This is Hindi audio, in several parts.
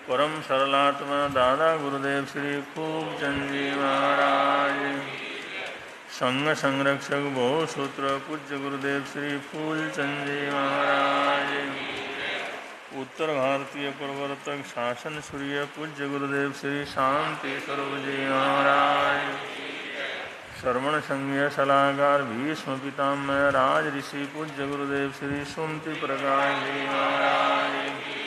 परम सरलात्मा दादा गुरुदेव श्री खूबचंद जी महाराज, संघ संरक्षक बहु सूत्र पूज्य गुरुदेव श्री फूलचंद जी महाराज, उत्तर भारतीय प्रवर्तक शासन सूर्य पूज्य गुरुदेव श्री शांति स्वरूप जी महाराज, श्रवण संघीय सलाहकार भीष्म पितामह राज ऋषि पूज्य गुरुदेव श्री सुमति प्रकाश जी महाराज,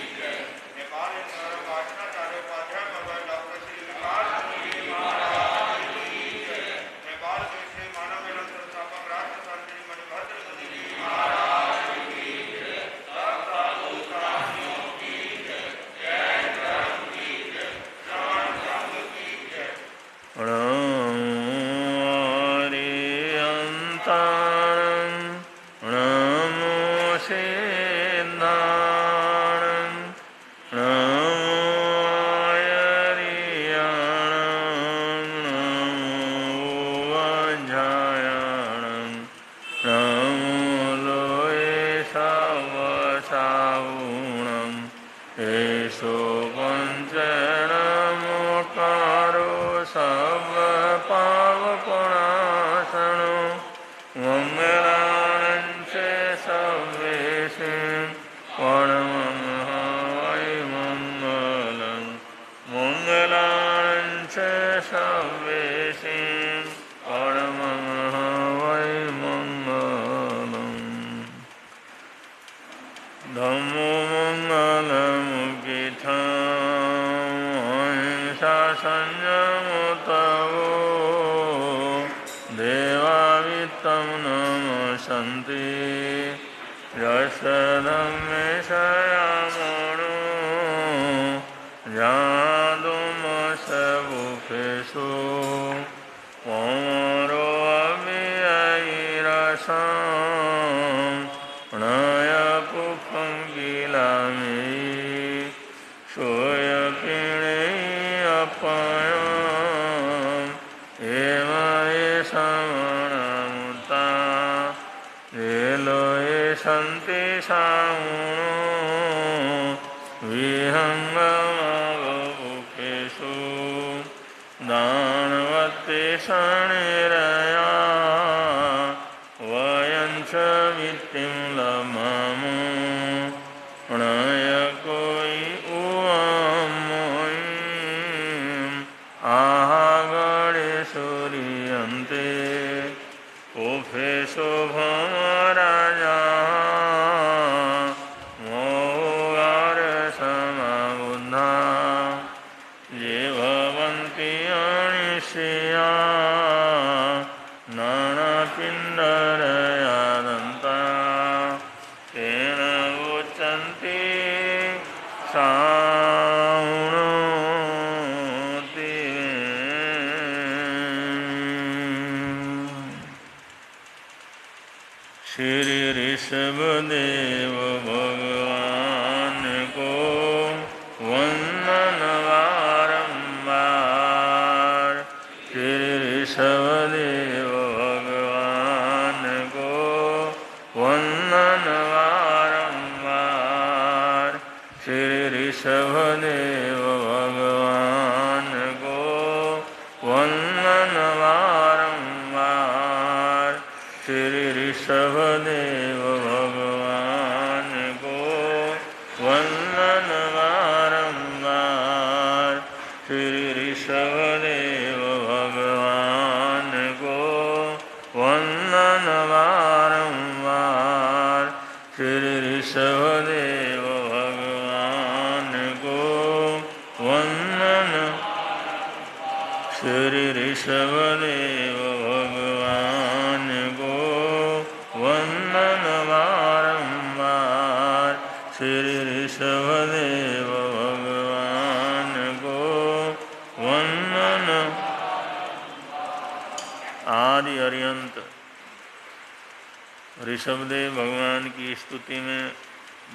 ऋषभदेव भगवान की स्तुति में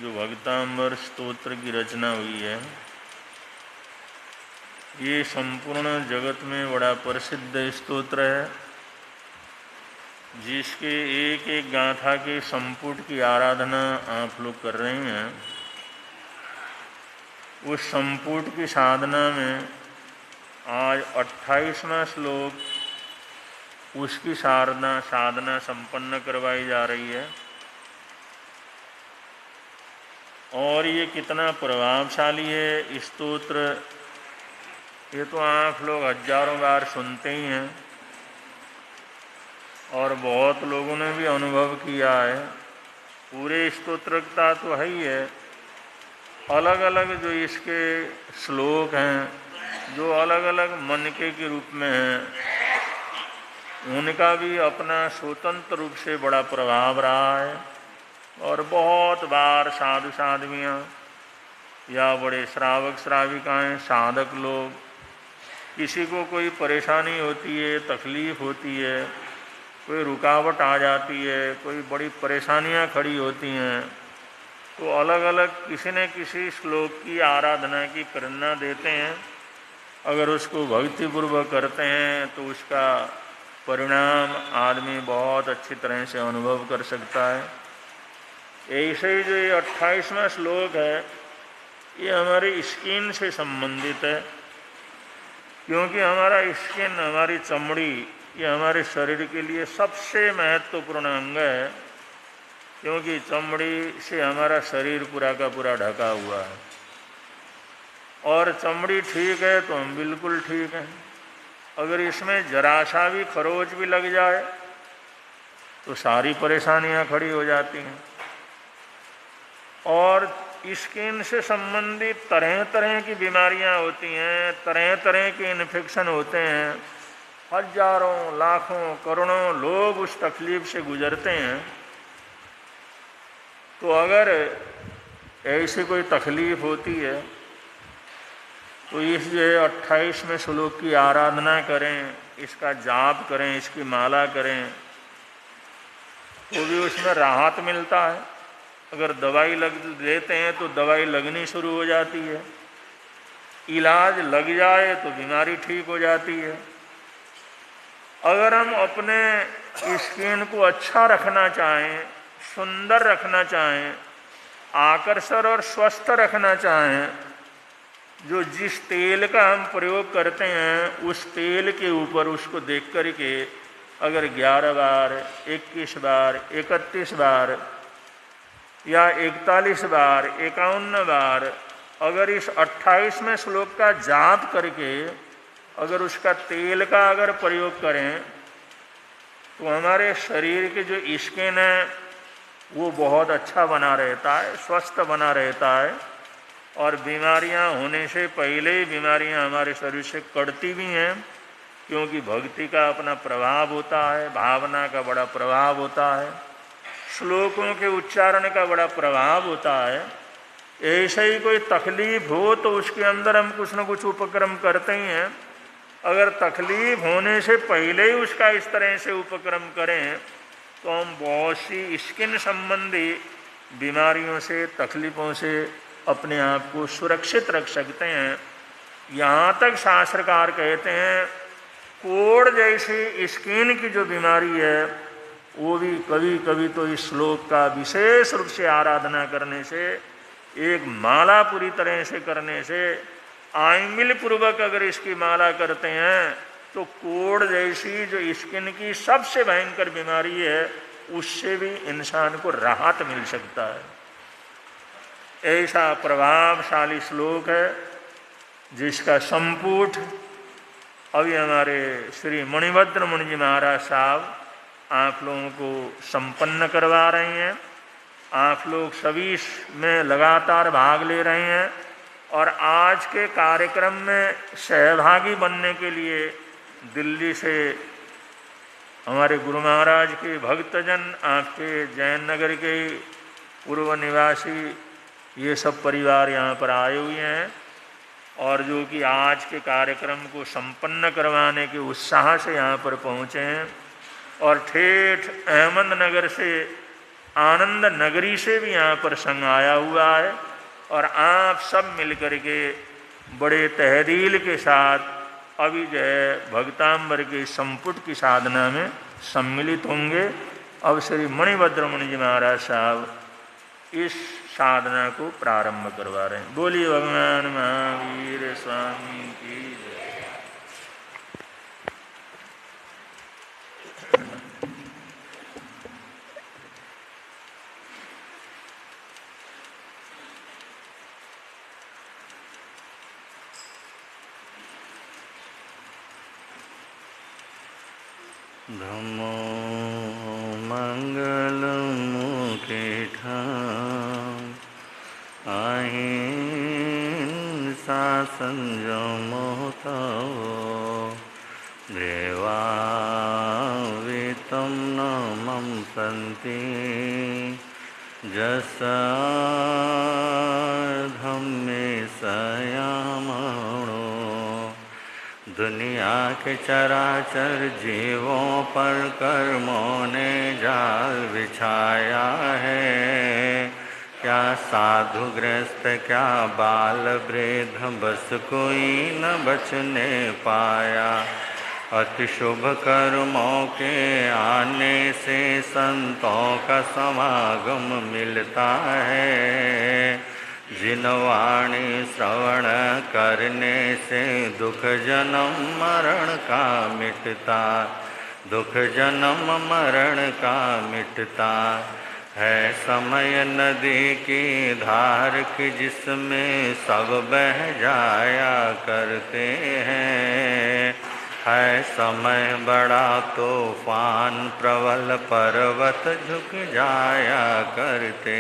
जो भक्तांबर स्तोत्र की रचना हुई है, ये संपूर्ण जगत में बड़ा प्रसिद्ध स्तोत्र है, जिसके एक एक गाथा के संपुट की आराधना आप लोग कर रहे हैं। उस संपुट की साधना में आज 28वां श्लोक उसकी साधना संपन्न करवाई जा रही है। और ये कितना प्रभावशाली है स्तोत्र, ये तो आप लोग हजारों बार सुनते ही हैं और बहुत लोगों ने भी अनुभव किया है। पूरे स्तोत्र का तो है ही है, अलग अलग जो इसके श्लोक हैं, जो अलग अलग मनके के रूप में हैं, उनका भी अपना स्वतंत्र रूप से बड़ा प्रभाव रहा है। और बहुत बार साधु साध्वियाँ या बड़े श्रावक श्राविकाएँ, साधक लोग, किसी को कोई परेशानी होती है, तकलीफ़ होती है, कोई रुकावट आ जाती है, कोई बड़ी परेशानियाँ खड़ी होती हैं, तो अलग अलग किसी न किसी श्लोक की आराधना की प्रेरणा देते हैं। अगर उसको भक्तिपूर्वक करते हैं तो उसका परिणाम आदमी बहुत अच्छी तरह से अनुभव कर सकता है। ऐसे ही जो ये 28वां श्लोक है, ये हमारी स्किन से संबंधित है, क्योंकि हमारा स्किन, हमारी चमड़ी, ये हमारे शरीर के लिए सबसे महत्वपूर्ण अंग है, क्योंकि चमड़ी से हमारा शरीर पूरा का पूरा ढका हुआ है। और चमड़ी ठीक है तो हम बिल्कुल ठीक हैं। अगर इसमें जरा सा भी खरोच भी लग जाए तो सारी परेशानियां खड़ी हो जाती हैं। और स्किन से संबंधित तरह तरह की बीमारियां होती हैं, तरह तरह के इन्फेक्शन होते हैं। हजारों, लाखों, करोड़ों लोग उस तकलीफ से गुजरते हैं। तो अगर ऐसी कोई तकलीफ होती है तो इस 28वें श्लोक की आराधना करें, इसका जाप करें, इसकी माला करें, तो भी उसमें राहत मिलता है। अगर दवाई लेते हैं तो दवाई लगनी शुरू हो जाती है, इलाज लग जाए तो बीमारी ठीक हो जाती है। अगर हम अपने स्किन को अच्छा रखना चाहें, सुंदर रखना चाहें, आकर्षक और स्वस्थ रखना चाहें, जो जिस तेल का हम प्रयोग करते हैं उस तेल के ऊपर उसको देख कर के अगर 11 बार, 21 बार, 31 बार या 41 बार, 51 बार अगर इस 28वें श्लोक का जाप करके अगर उसका तेल का अगर प्रयोग करें तो हमारे शरीर के जो स्किन है वो बहुत अच्छा बना रहता है, स्वस्थ बना रहता है। और बीमारियां होने से पहले ही बीमारियां हमारे शरीर से कटती भी हैं, क्योंकि भक्ति का अपना प्रभाव होता है, भावना का बड़ा प्रभाव होता है, श्लोकों के उच्चारण का बड़ा प्रभाव होता है। ऐसे ही कोई तकलीफ हो तो उसके अंदर हम कुछ न कुछ उपक्रम करते ही हैं। अगर तकलीफ होने से पहले ही उसका इस तरह से उपक्रम करें तो हम बहुत सी स्किन संबंधी बीमारियों से, तकलीफ़ों से अपने आप को सुरक्षित रख सकते हैं। यहाँ तक शास्त्रकार कहते हैं कोढ़ जैसी स्किन की जो बीमारी है वो भी कभी कभी तो इस श्लोक का विशेष रूप से आराधना करने से, एक माला पूरी तरह से करने से, आइमिल पूर्वक अगर इसकी माला करते हैं तो कोढ़ जैसी जो स्किन की सबसे भयंकर बीमारी है उससे भी इंसान को राहत मिल सकता है। ऐसा प्रभावशाली श्लोक है जिसका संपुट अभी हमारे श्री मणिभद्र मुनि जी महाराज साहब आप लोगों को संपन्न करवा रहे हैं। आप लोग सभी इसमें लगातार भाग ले रहे हैं और आज के कार्यक्रम में सहभागी बनने के लिए दिल्ली से हमारे गुरु महाराज के भक्तजन, आपके जैन नगर के पूर्व निवासी, ये सब परिवार यहाँ पर आए हुए हैं और जो कि आज के कार्यक्रम को संपन्न करवाने के उत्साह से यहाँ पर पहुँचे हैं। और ठेठ अहमदनगर से, आनंद नगरी से भी यहाँ पर संघ आया हुआ है और आप सब मिलकर के बड़े तहदील के साथ अभी जो है भक्तांबर के संपुट की साधना में सम्मिलित होंगे। अब श्री मणिभद्र मुनि जी महाराज साहब इस साधना को प्रारंभ करवा रहे हैं। बोलिए भगवान महावीर स्वामी की जय। धम्मो मंगल मुकेठा अहिंसा संयमो तवो देवावितं नमं सन्ति जसा धम्मे संयमणो। दुनिया के चराचर जीवों पर कर्मों ने जाल बिछाया है। क्या साधु गृहस्थ क्या बाल वृद्ध बस कोई न बचने पाया। अति शुभ कर्मों के आने से संतों का समागम मिलता है। जिन वाणी श्रवण करने से दुख जन्म मरण का मिटता, दुख जन्म मरण का मिटता है। समय नदी की धार की जिसमें सब बह जाया करते हैं। है समय बड़ा तूफान प्रबल पर्वत झुक जाया करते।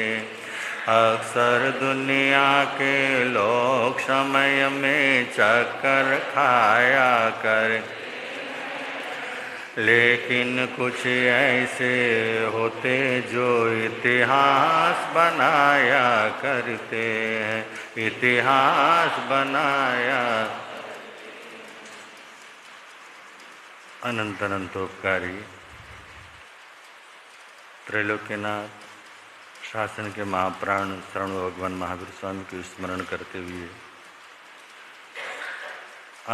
अक्सर दुनिया के लोग समय में चक्कर खाया कर, लेकिन कुछ ऐसे होते जो इतिहास बनाया करते हैं। इतिहास बनाया। अनंत अनंतोपकारी त्रैलोक्यनाथ शासन के महाप्राण शरण भगवान महावीर स्वामी को स्मरण करते हुए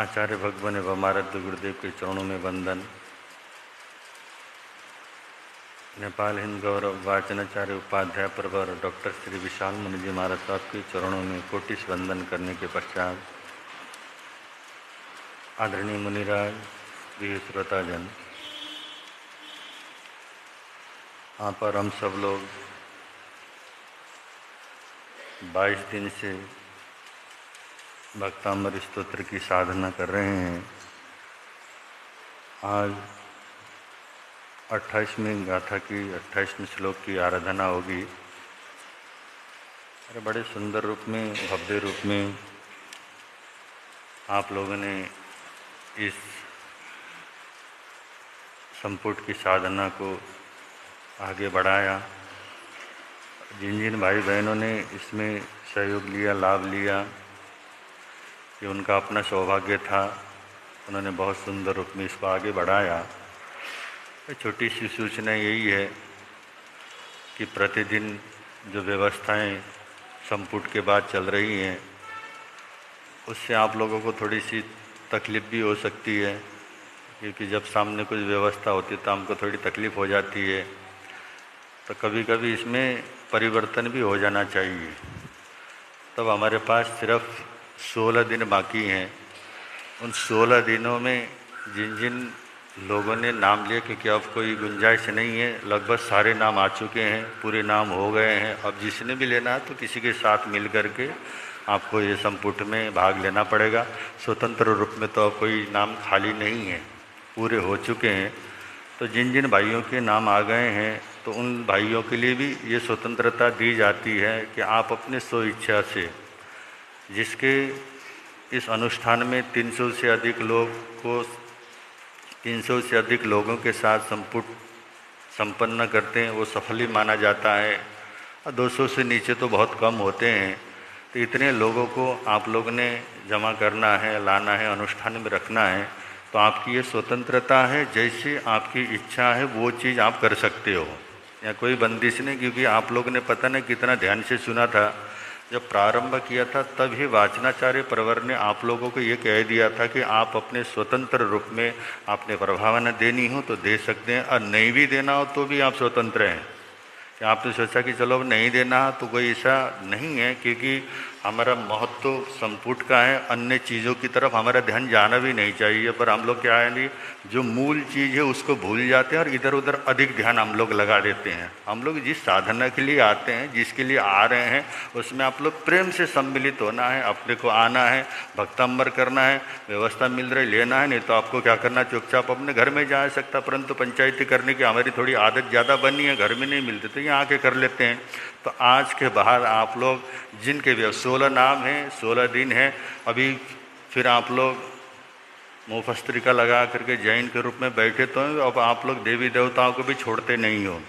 आचार्य भगवान एवं आराध्य गुरुदेव के चरणों में वंदन। नेपाल हिंद गौरव वाचनाचार्य उपाध्याय प्रवर डॉक्टर श्री विशाल मुनि जी महाराज साहब के चरणों में कोटिश वंदन करने के पश्चात आदरणीय मुनिराज, प्रिय श्रोताजन, यहाँ पर हम सब लोग 22 दिन से भक्तामृत स्तोत्र की साधना कर रहे हैं। आज 28वें गाथा की 28वें श्लोक की आराधना होगी। अरे बड़े सुंदर रूप में, भव्य रूप में आप लोगों ने इस संपुट की साधना को आगे बढ़ाया। जिन जिन भाई बहनों ने इसमें सहयोग लिया, लाभ लिया, ये उनका अपना सौभाग्य था। उन्होंने बहुत सुंदर रूप में इसको आगे बढ़ाया। छोटी सी सूचना यही है कि प्रतिदिन जो व्यवस्थाएं संपुट के बाद चल रही हैं, उससे आप लोगों को थोड़ी सी तकलीफ़ भी हो सकती है, क्योंकि जब सामने कुछ व्यवस्था होती है तो हमको थोड़ी तकलीफ़ हो जाती है। तो कभी कभी इसमें परिवर्तन भी हो जाना चाहिए। तब हमारे पास सिर्फ 16 दिन बाकी हैं। उन 16 दिनों में जिन जिन लोगों ने नाम लिए, क्योंकि अब कोई गुंजाइश नहीं है, लगभग सारे नाम आ चुके हैं, पूरे नाम हो गए हैं। अब जिसने भी लेना है तो किसी के साथ मिल कर के आपको ये संपुट में भाग लेना पड़ेगा। स्वतंत्र रूप में तो अब कोई नाम खाली नहीं है, पूरे हो चुके हैं। तो जिन जिन भाइयों के नाम आ गए हैं तो उन भाइयों के लिए भी ये स्वतंत्रता दी जाती है कि आप अपने स्व इच्छा से, जिसके इस अनुष्ठान में 300 से अधिक लोगों के साथ संपुट संपन्न करते हैं, वो सफल ही माना जाता है। और 200 से नीचे तो बहुत कम होते हैं। तो इतने लोगों को आप लोग ने जमा करना है, लाना है, अनुष्ठान में रखना है। तो आपकी ये स्वतंत्रता है, जैसे आपकी इच्छा है वो चीज़ आप कर सकते हो, या कोई बंदिश नहीं। क्योंकि आप लोग ने पता नहीं कितना ध्यान से सुना था, जब प्रारंभ किया था तब ही वाचनाचार्य प्रवर ने आप लोगों को ये कह दिया था कि आप अपने स्वतंत्र रूप में आपने प्रभावना देनी हो तो दे सकते हैं, और नहीं भी देना हो तो भी आप स्वतंत्र हैं। कि आपने सोचा कि चलो अब नहीं देना, तो कोई ऐसा नहीं है, क्योंकि हमारा महत्व संपुट का है, अन्य चीज़ों की तरफ हमारा ध्यान जाना भी नहीं चाहिए। पर हम लोग क्या है नहीं, जो मूल चीज़ है उसको भूल जाते हैं और इधर उधर अधिक ध्यान हम लोग लगा देते हैं। हम लोग जिस साधना के लिए आते हैं, जिसके लिए आ रहे हैं, उसमें आप लोग प्रेम से सम्मिलित होना है, अपने को आना है, भक्तांबर करना है, व्यवस्था मिल रही लेना है, नहीं तो आपको क्या करना, चुपचाप अपने घर में जा सकता। परंतु पंचायती करने की हमारी थोड़ी आदत ज़्यादा बनी है, घर में नहीं मिलते तो यहाँ आके कर लेते हैं। तो आज के बाद आप लोग जिनके 16 नाम हैं, 16 दिन हैं, अभी फिर आप लोग मुफस्त्रिका लगा करके जैन के रूप में बैठे तो हैं, अब आप लोग देवी देवताओं को भी छोड़ते नहीं हो।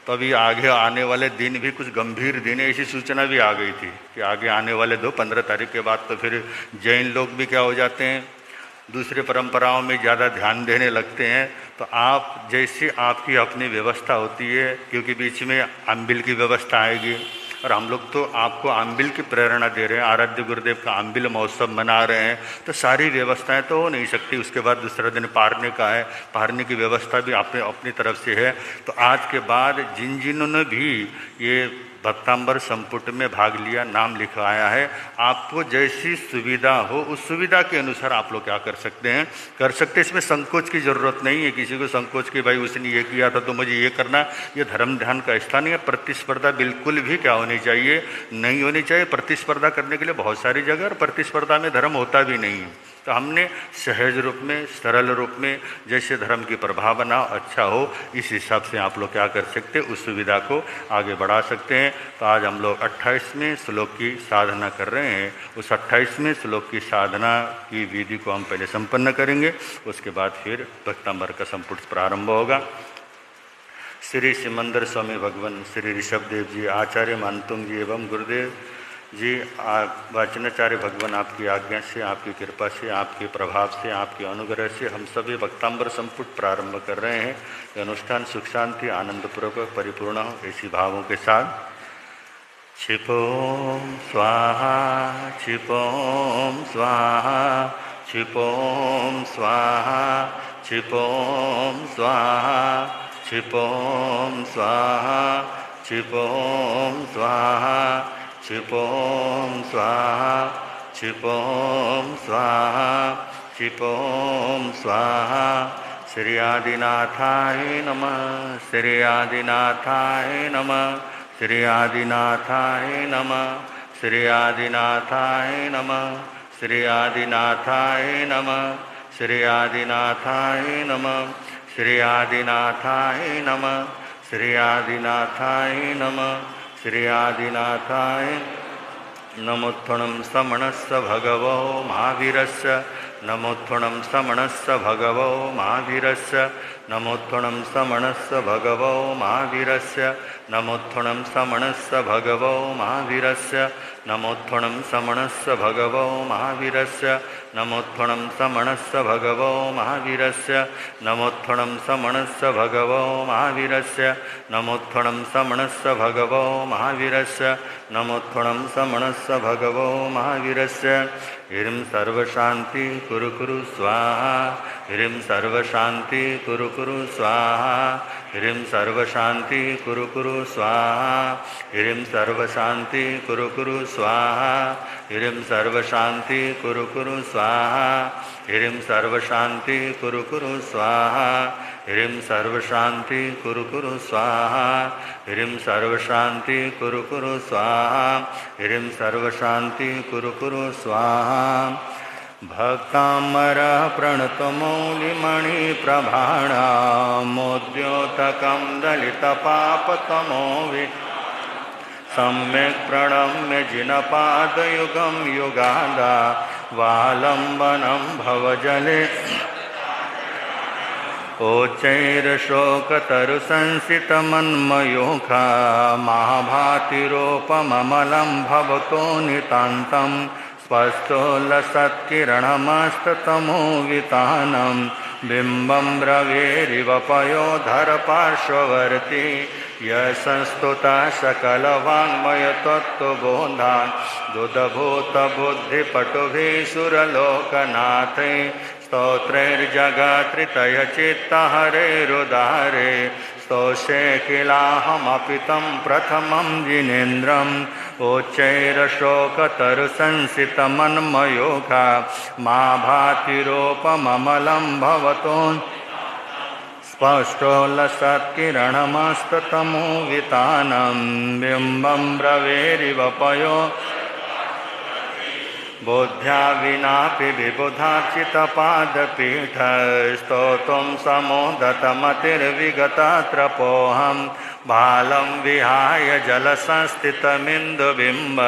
तो अभी आगे आने वाले दिन भी कुछ गंभीर दिन है, ऐसी सूचना भी आ गई थी कि आगे आने वाले 15 तारीख के बाद तो फिर जैन लोग भी क्या हो जाते हैं, दूसरे परंपराओं में ज़्यादा ध्यान देने लगते हैं। तो आप जैसे आपकी अपनी व्यवस्था होती है, क्योंकि बीच में अम्बिल की व्यवस्था आएगी, और हम लोग तो आपको अम्बिल की प्रेरणा दे रहे हैं, आराध्य गुरुदेव का अम्बिल महोत्सव मना रहे हैं, तो सारी व्यवस्थाएं तो हो नहीं सकती। उसके बाद दूसरा दिन पारने का है, पारने की व्यवस्था भी आपने अपनी तरफ से है। तो आज के बाद जिन जिन्होंने भी ये भक्तांबर संपुट में भाग लिया, नाम लिखवाया है, आपको जैसी सुविधा हो उस सुविधा के अनुसार आप लोग क्या कर सकते हैं, कर सकते। इसमें संकोच की ज़रूरत नहीं है, किसी को संकोच कि भाई उसने ये किया था तो मुझे ये करना। ये धर्म ध्यान का स्थान है। प्रतिस्पर्धा बिल्कुल भी क्या होनी चाहिए, नहीं होनी चाहिए। प्रतिस्पर्धा करने के लिए बहुत सारी जगह, और प्रतिस्पर्धा में धर्म होता भी नहीं है। तो हमने सहज रूप में, सरल रूप में, जैसे धर्म की प्रभावना अच्छा हो, इस हिसाब से आप लोग क्या कर सकते, उस सुविधा को आगे बढ़ा सकते हैं। तो आज हम लोग 28वें श्लोक की साधना कर रहे हैं। उस 28वें श्लोक की साधना की विधि को हम पहले संपन्न करेंगे, उसके बाद फिर भक्तांबर का संपुट प्रारंभ होगा। श्री सिमंदर स्वामी भगवान, श्री ऋषभदेव जी, आचार्य मानतुंग जी एवं गुरुदेव जी, वाचनाचार्य भगवान, आपकी आज्ञा से, आपकी कृपा से, आपके प्रभाव से, आपके अनुग्रह से हम सभी भक्तांबर संपुट प्रारंभ कर रहे हैं। ये अनुष्ठान सुख शांति आनंदपूर्वक परिपूर्ण हो, ऐसी भावों के साथ। क्षिपोम स्वाहा, क्षिपोम स्वाहा, क्षिपोम स्वाहा, क्षिपोम स्वाहा, क्षिपोम स्वाहा, क्षिपोम स्वाहा, क्षिपोम स्वाहा, क्षिपोम स्वाहा, क्षिपोम स्वाहा। श्री आदिनाथाय नमः, श्री आदिनाथाय नमः, श्री आदिनाथाय नमः, श्री आदिनाथाय नमः, श्री आदिनाथाय नमः, श्री आदिनाथाय नमः, श्री आदिनाथाय नमः, श्री आदिनाथाय नमः, श्री आदिनाथाय। नमोत्थणं समणस्य भगवो महावीरस्य, नमोत्थणं समणस्य भगवो महावीरस्य, नमोत्थणं समणस्य भगवो महावीरस्य, नमोत्थणं समणस्य भगवो महावीरस्य, नमोत्थणं समणस्य भगवो महावीरस्य, नमोत्थणं समणस्य भगवो महावीरस्य, नमोत्थणं समणस्य भगवो महावीरस्य, नमोत्थणं समणस्य भगवो महावीरस्य, नमोत्थणं समणस्य भगवो महावीरस्य। ह्रीं सर्वशान्ति कुरु कुरु स्वाहा, ह्रीं सर्वशान्ति कुरु कुरु स्वाहा, ह्रीं सर्वशान्ति कुरु कुरु स्वाहा, ह्रीं सर्वशान्ति कुरु कुरु स्वाहा, ह्रीं सर्वशान्ति कुरु कुरु स्वाहा, ह्रीं सर्वशान्ति कुरु कुरु स्वाहा, ह्रीं सर्वशान्ति कुरु कुरु स्वाहा, ह्रीं सर्वशान्ति कुरु कुरु स्वाहा, ह्रीं सर्वशान्ति कुरु कुरु स्वाहा। भक्तामर प्रणतमौलिमणिप्रभाणामोद्योतकं दलितपापतमो सम्यक् प्रणम्य जिनपादयुगं युगादा वालम्बनं भवजले ओचैरशोकतरुसंसितमन्मयोखा महाभातिरोपममलं भवतो नितान्तं स्पष्टोल्लसत्किरणमस्ततमोवितानं बिम्बं ब्रवीरिव पयोधरपार्श्ववर्ती यशस्तुता सकलवाङ्मयतत्त्वबोधान् दुदभूतबुद्धिपटुभिः सुरलोकनाथै स्तोत्रैर्जगत्रितयचित्तहरेरुदारे स्तोषे किलाहमपि तं प्रथमं जिनेन्द्रम् उच्चैरशोकतरुसंसितमन्मयोगा मा भातिरोपममलं भवतो स्पष्टोल्लसत्किरणमस्ततमो वितानं बिम्बं ब्रवेरिवपयो बोध्या विनापि विबुधार्चितपादपीठ स्तोतुं समोदतमतिर्विगतत्रपोऽहं बालं विहाय जलसंस्थितमिन्दुबिम्ब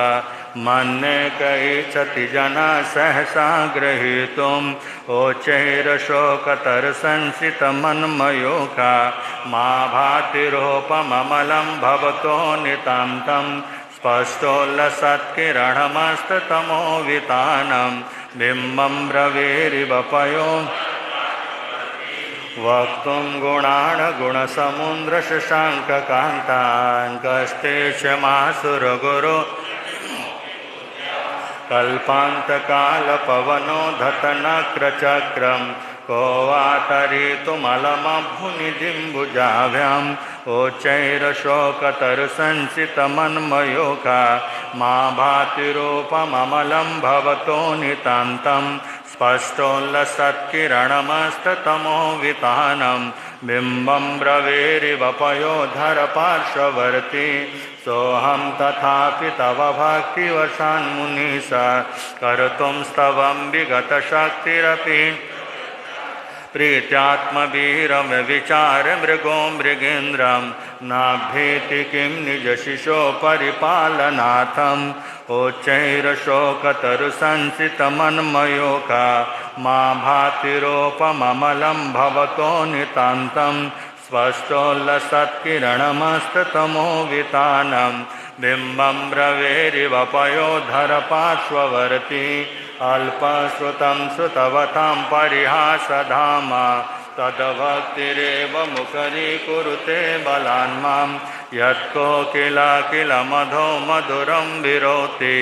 मन्ये कैच्छति जना सहसा ग्रहीतुम् ओचैरशोकतरसंसितमन्मयोगा मा भातिरोपममलं भवतो नितान्तं स्पष्टोल्लसत्किरणमस्ततमो वितानं बिम्बं ब्रवीरिवपयो वक्तुं गुणान् गुणसमुद्रशशाङ्ककान्तान् कस्ते क्षमासुरगुरो कल्पान्तकालपवनो धतनक्रचक्रं को वातरितुमलमभुनिदिम्बुजाभ्याम् ओचैरशोकतरुसंसितमन्मयोगा मा भातिरूपममलं भवतो नितान्तं स्पष्टोल्लसत्किरणमस्ततमो वितानं बिम्बं ब्रवीरिवपयोधरपार्श्ववर्ती सोऽहं तथापि तव भक्तिवशान्मुनिश कर्तुं स्तवं विगतशक्तिरपि प्रीत्यात्मवीरं विचारमृगो मृगेन्द्रं नाभेति किं निजशिशो परिपालनार्थम् ओच्चैरशोकतरुसंसितमन्मयोगा मा भातिरोपममलं भवतो नितान्तं स्पष्टोल्लसत्किरणमस्ततमो वितानं बिम्बं ब्रवीरिवपयोधरपार्श्ववर्ती अल्पश्रुतं श्रुतवतां परिहासधाम तद्भक्तिरेव मुखरीकुरुते बलान्मां यत्कोकिलकिलमधो मधुरं विरोति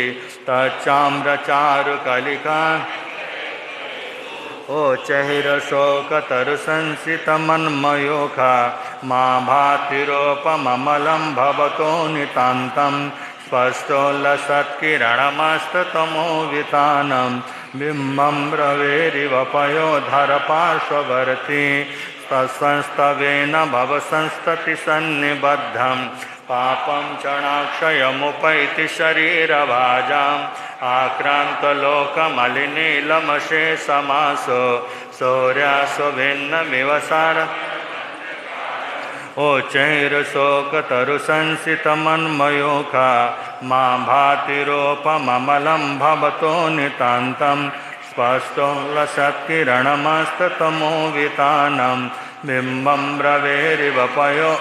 तच्चाम्रचारुकलिका ओचैरशोकतरुसंसितमन्मयोगा मा भातिरोपममलं भवतो नितान्तं स्पष्टोल्लसत्किरणमस्ततमो वितानं बिम्बं ब्रवीरिवपयोधरपार्श्ववर्ती तत्संस्तवेन भवसंस्ततिसन्निबद्धं पापं चणाक्षयमुपैति शरीरभाजाम् आक्रान्तलोकमलिनीलमशेषमासो शौर्यासुभिन्नमिव सार ओचैरशोकतरुसंसितमन्मयोगा मा भातिरोपममलं भवतो नितान्तं स्पष्टोल्लसत्किरणमस्ततमो वितानं बिम्बं ब्रवीरिवपयो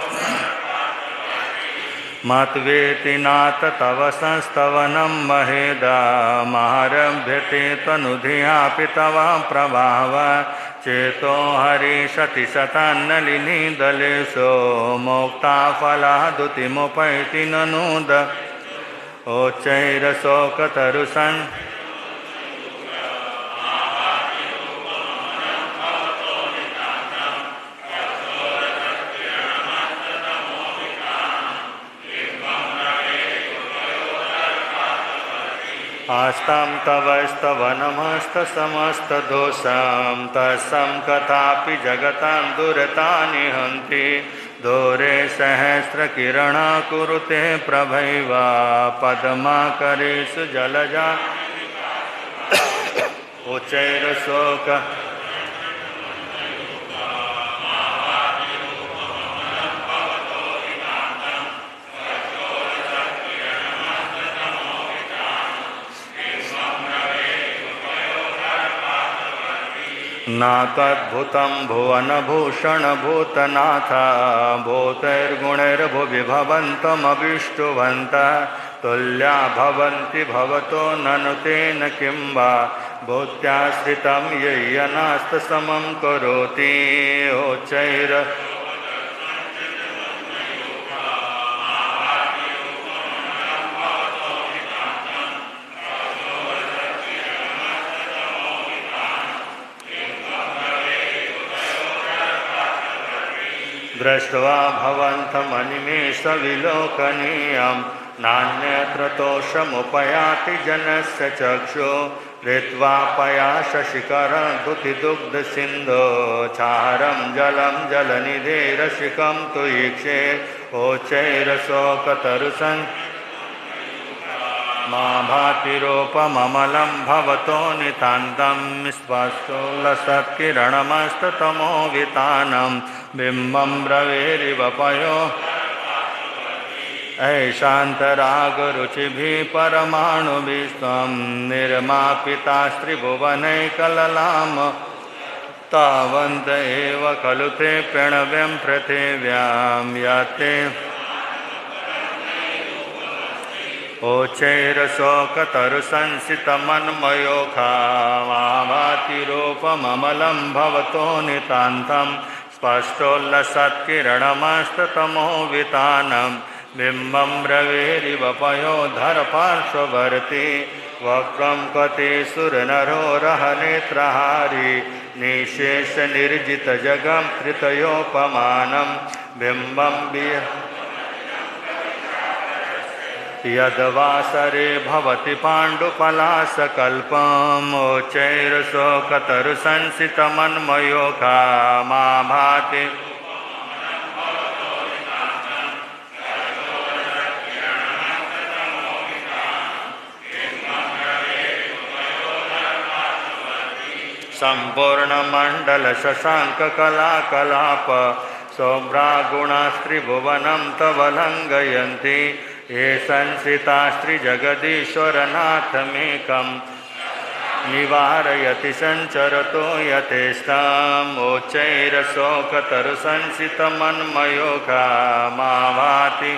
मत्वेति नाथ तव संस्तवनं महेदामारभ्यते तनुधियापि तव प्रभाव चेतो हरिषति शतान्नलिनी दलेशो मोक्ता फलादुतिमुपैति ननुद ओचैरशोकतरुसन् आस्तां तवस्तवनमस्तसमस्तदोषां तत्सं कथापि जगतां दुरतानि हन्ति दोरे सहस्रकिरणा कुरुते प्रभैवा पद्माकरेषु जलजा उच्चैरशोक नाकद्भुतं भुवनभूषणभूतनाथ भूतैर्गुणैर्भुवि भवन्तमभिष्टुवन्तः तुल्या भवन्ति भवतो ननु तेन किं वा भूत्याश्रितं यय्यनास्तसमं करोति ओचैर दृष्ट्वा भवन्तमनिमेषविलोकनीयं नान्यत्र तोषमुपयाति जनस्य चक्षु ऋत्वा पयाशशिखरदुतिदुग्धसिन्धो चारं जलं जलनिधिरसिकं तु ईक्षे ओचैरशोकतरुसं मा भातिरूपममलं भवतो नितान्तं स्पष्टोल्लसत्किरणमस्ततमोवितानं बिम्बं ब्रवीरिव पयो ऐशान्तरागरुचिभिः परमाणुभिस्त्वं निर्मापितास्त्रिभुवनैकललाम तावन्त एव खलु ते प्रणव्यं पृथिव्यां यते ओचैरशोकतरुसंसितमन्मयोखामाभातिरूपममलं भवतो नितान्तं स्पष्टोल्लसत्किरणमस्ततमोवितानं बिम्बं ब्रवीरिव पयोधरपार्श्ववर्ती वक्रं क्वते सुरनरोरहनेत्रहारी निशेषनिर्जितजगं त्रितयोपमानं बिम्बं यद्वासरे भवति पाण्डुपलाशकल्पम् ओचैरशोकतरुसंसितमन्मयोखा मा भाति सम्पूर्णमण्डलशशाङ्ककलाकलाप सौभ्रागुणास्त्रिभुवनं तव लङ्घयन्ति ये संसितास्त्रिजगदीश्वरनाथमेकं निवारयति संचरतो यथेष्टम् ओचैरशोकतरुसंसितमन्मयोखा मा भाति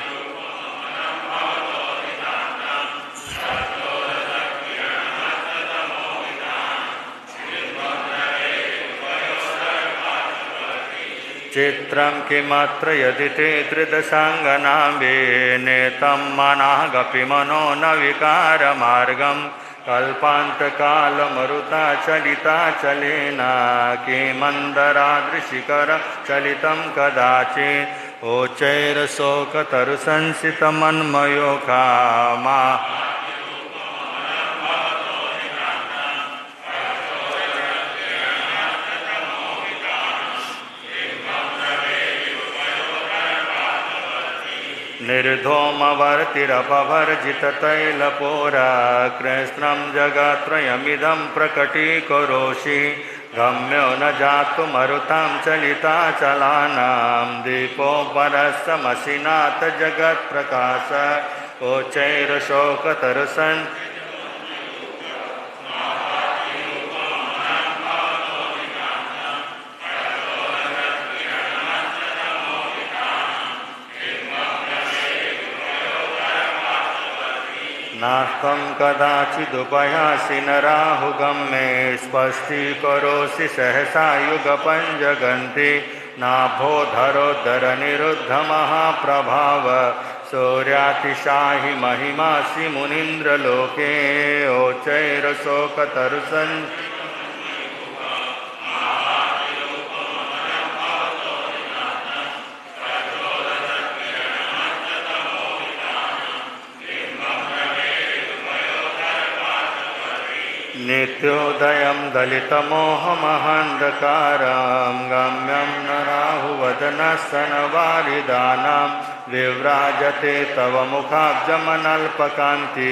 चित्रं किमत्र यदि ते त्रिदशाङ्गनाम्बे नेतं मनागपि मनो न विकारमार्गं कल्पान्तकालमरुता चलिता चलेन किमन्दरादृशिकरचलितं कदाचित् ओचैरशोकतरुसंसितमन्मयोखा मा निर्धूमवर्तिरपवर्जिततैलपोरा कृष्णं जगत्त्रयमिदं प्रकटीकरोषि गम्यो न जातुमरुतां चलिताचलानां दीपो परस्समसिनाथ जगत्प्रकाश ओचैरशोकतरुसन् नास्तं कदाचिदुपयासि न राहुगम्ये स्पष्टीकरोषि सहसा युगपञ्जगन्ति नाभोधरोद्धरनिरुद्धमहाप्रभाव सूर्यातिशाहि महिमासि मुनीन्द्रलोके ओचैरशोकतरुसन् नित्योदयं दलितमोहमहन्धकारं गम्यं न राहुवदनस्तनवारिदानां विव्राजते तव मुखाब्जमनल्पकान्ति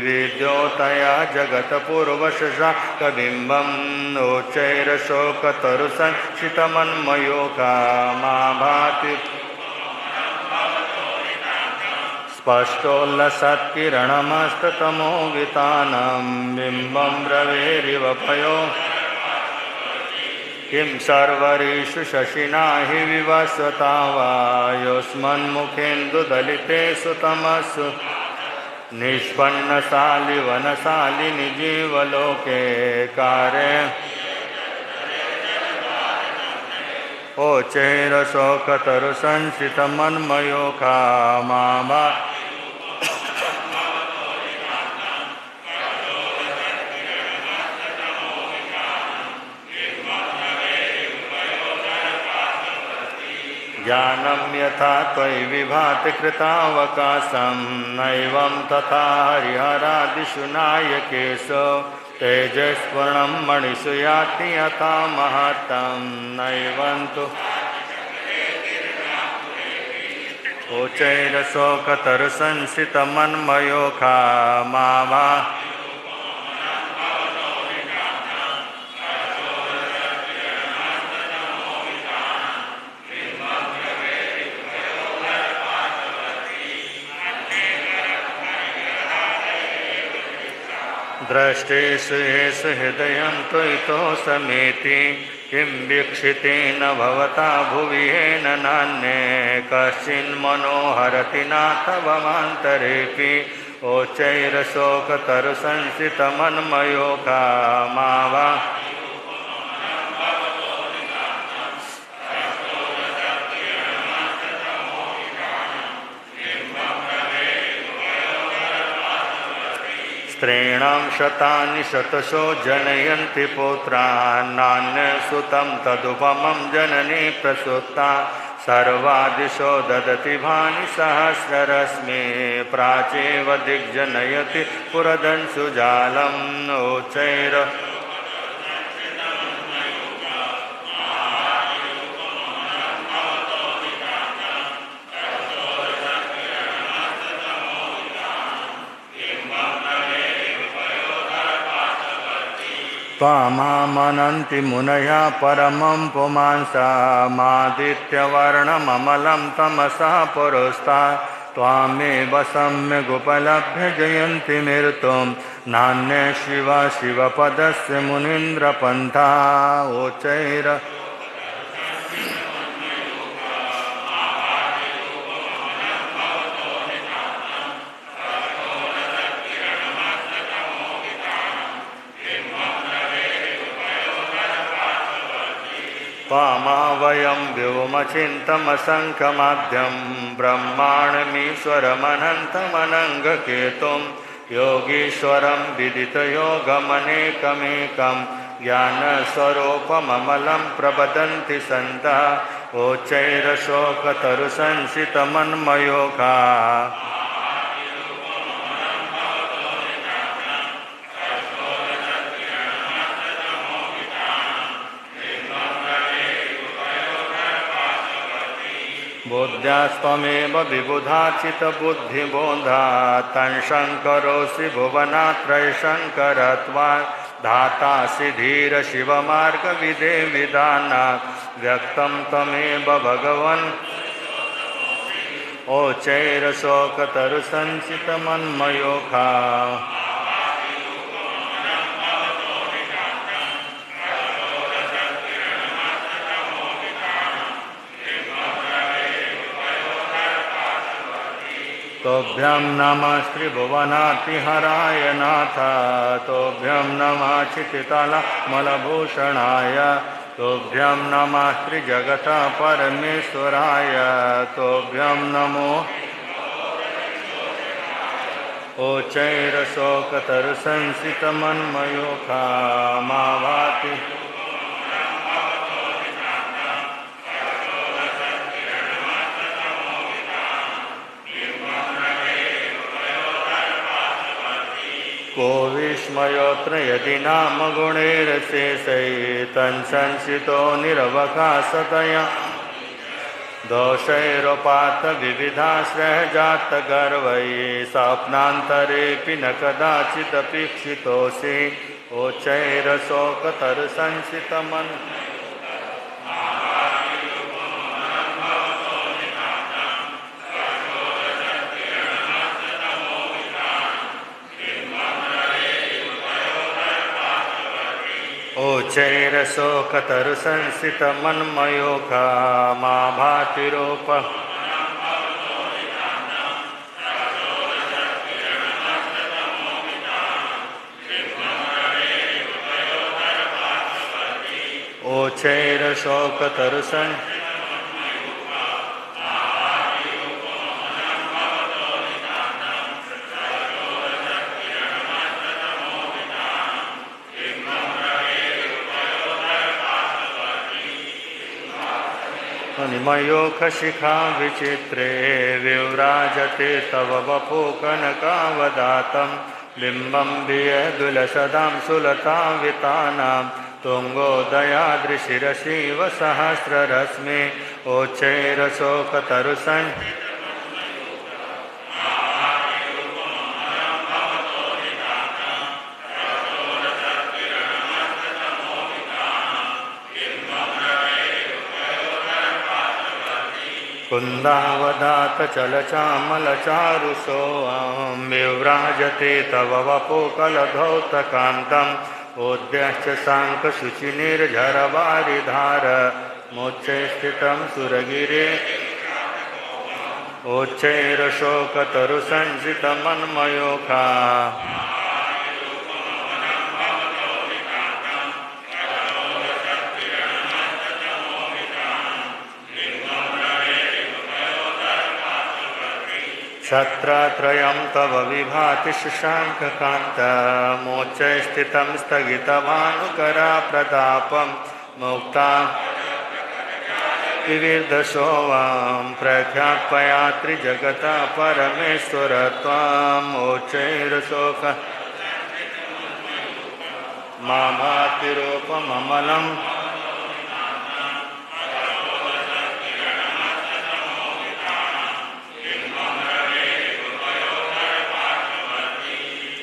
विद्योतया जगत्पूर्वशशाकबिम्बम् ओचैरशोकतरुसंसितमन्मयोखा मा भाति स्पष्टोल्लसत्किरणमस्ततमोवितानं बिम्बं ब्रवीरिव पयो किं सर्वरीषु शशिना हि विवस्वता वा योऽस्मन्मुखेन्दुदलितेषु तमसु निष्पन्नशालिवनशालिनि जीवलोके कारे ओचैरशोकतरुसंसितमन्मयोखा मा ज्ञानं यथा त्वयि विभाति कृतावकाशं नैवं तथा हरिहरादिषु नायकेषु तेजस्पूर्णं मणिषु याति यथा महत्तं नैवं तु ओचैरशोकतरुसंसितमन्मयोखा मावा दृष्टेषु येषु हृदयं त्वयितो समेति किं वीक्षितेन भवता भुवि येन नान्ये कश्चिन्मनोहरति नाथवमान्तरेऽपि ओचैरशोकतरुसंसितमन्मयोखा मा वा स्त्रीणां शतानि शतशो जनयन्ति पुत्रान् नान्यसुतं तदुपमं जननी प्रसूता सर्वादिशो ददति भानि सहस्ररश्मि प्राचेव दिग्जनयति पुरदंशुजालम् ओचैर त्वामामनन्ति मुनयः परमं पुमांसमादित्यवर्णममलं तमसः पुरस्तात् त्वामेव सम्यगुपलभ्य जयन्ति मृत्युं नान्ये शिव शिवपदस्य मुनीन्द्रपन्था ओचैर त्वामावयं व्योमचिन्तमसङ्ख्यमाद्यं ब्रह्माण्डमीश्वरमनन्तमनङ्गकेतुं योगीश्वरं विदितयोगमनेकमेकं ज्ञानस्वरूपममलं प्रवदन्ति सन्तः ओचैरशोकतरुसंसितमन्मयोखा बुद्ध्यास्त्वमेव विबुधाचितबुद्धिबोधा तन्शङ्करोऽसि भुवनात्रयशङ्करत्वात् धातासि धीरशिवमार्गविदेविदानात् व्यक्तं त्वमेव भगवन् ओचैरशोकतरुसंसितमन्मयोखा तोभ्यं नमः त्रिभुवनातिहराय नाथ तोभ्यं नमः चितितलमलभूषणाय तोभ्यं नमः त्रिजगतः परमेश्वराय तोभ्यं नमो ओचैरशोकतरुसंसितमन्मयोखा मा भाति को विस्मयोऽत्र यदि नाम गुणैरशेषैतन्संसितो निरवकाशतया दोषैरुपात्तविविधाश्रयजातगर्वैः स्वप्नान्तरेऽपि न कदाचिदपीक्षितोऽसि ओचैरशोकतरुसंसितमन् ओचैरशोकतरुसंसितमन्मयोखा मा भाति रूपः ओचैरशोकतरुसं मणिमयूखशिखा विचित्रे विव्राजते तव वपु कनकावदातं बिम्बं वियदुलसदां सुलतावितानां तुङ्गोदयादृशिरशिव सहस्ररश्मि ओच्चैरशोकतरुसं कुन्दावदातचलचामलचारुसोऽं विव्राजते तव वपुकलधौतकान्तम् ओद्यश्च साङ्कशुचिनिर्झरवारिधार मोक्षे स्थितं सुरगिरे ओच्चैरशोकतरुसंसितमन्मयोखा छत्रत्रयं तव विभाति शशाङ्ककान्तमोच्चे स्थितं स्थगितभानुकराप्रतापं मुक्ता विविर्दशोवां प्रख्यापयात्रिजगता परमेश्वर त्वाम् ओच्चैरशोक माभातिरूपममलम्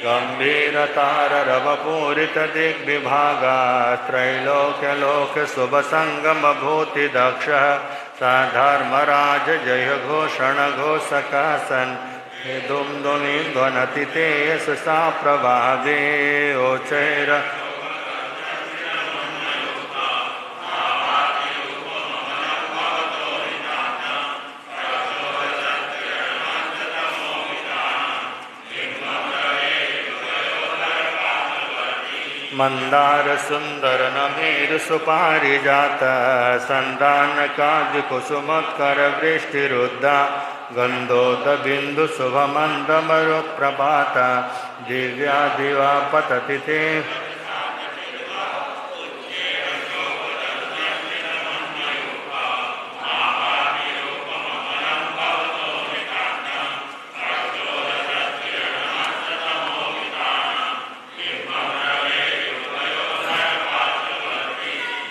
गम्भीरताररवपूरितदिग्विभागा त्रैलोक्यलोकशुभसङ्गमभूतिदक्षः स धर्मराज जय घोषणघोषकासन् दुम्दुमि ध्वनति ते यशसा प्रभागे ओचैर मंदार सुंदर नमेर सुपारिजात संदान काज कुसुमोत्कर वृष्टिरुद्धा गंधोद बिंदु शुभ मंद मरुत्प्रभात दिव्या दिवा पतति ते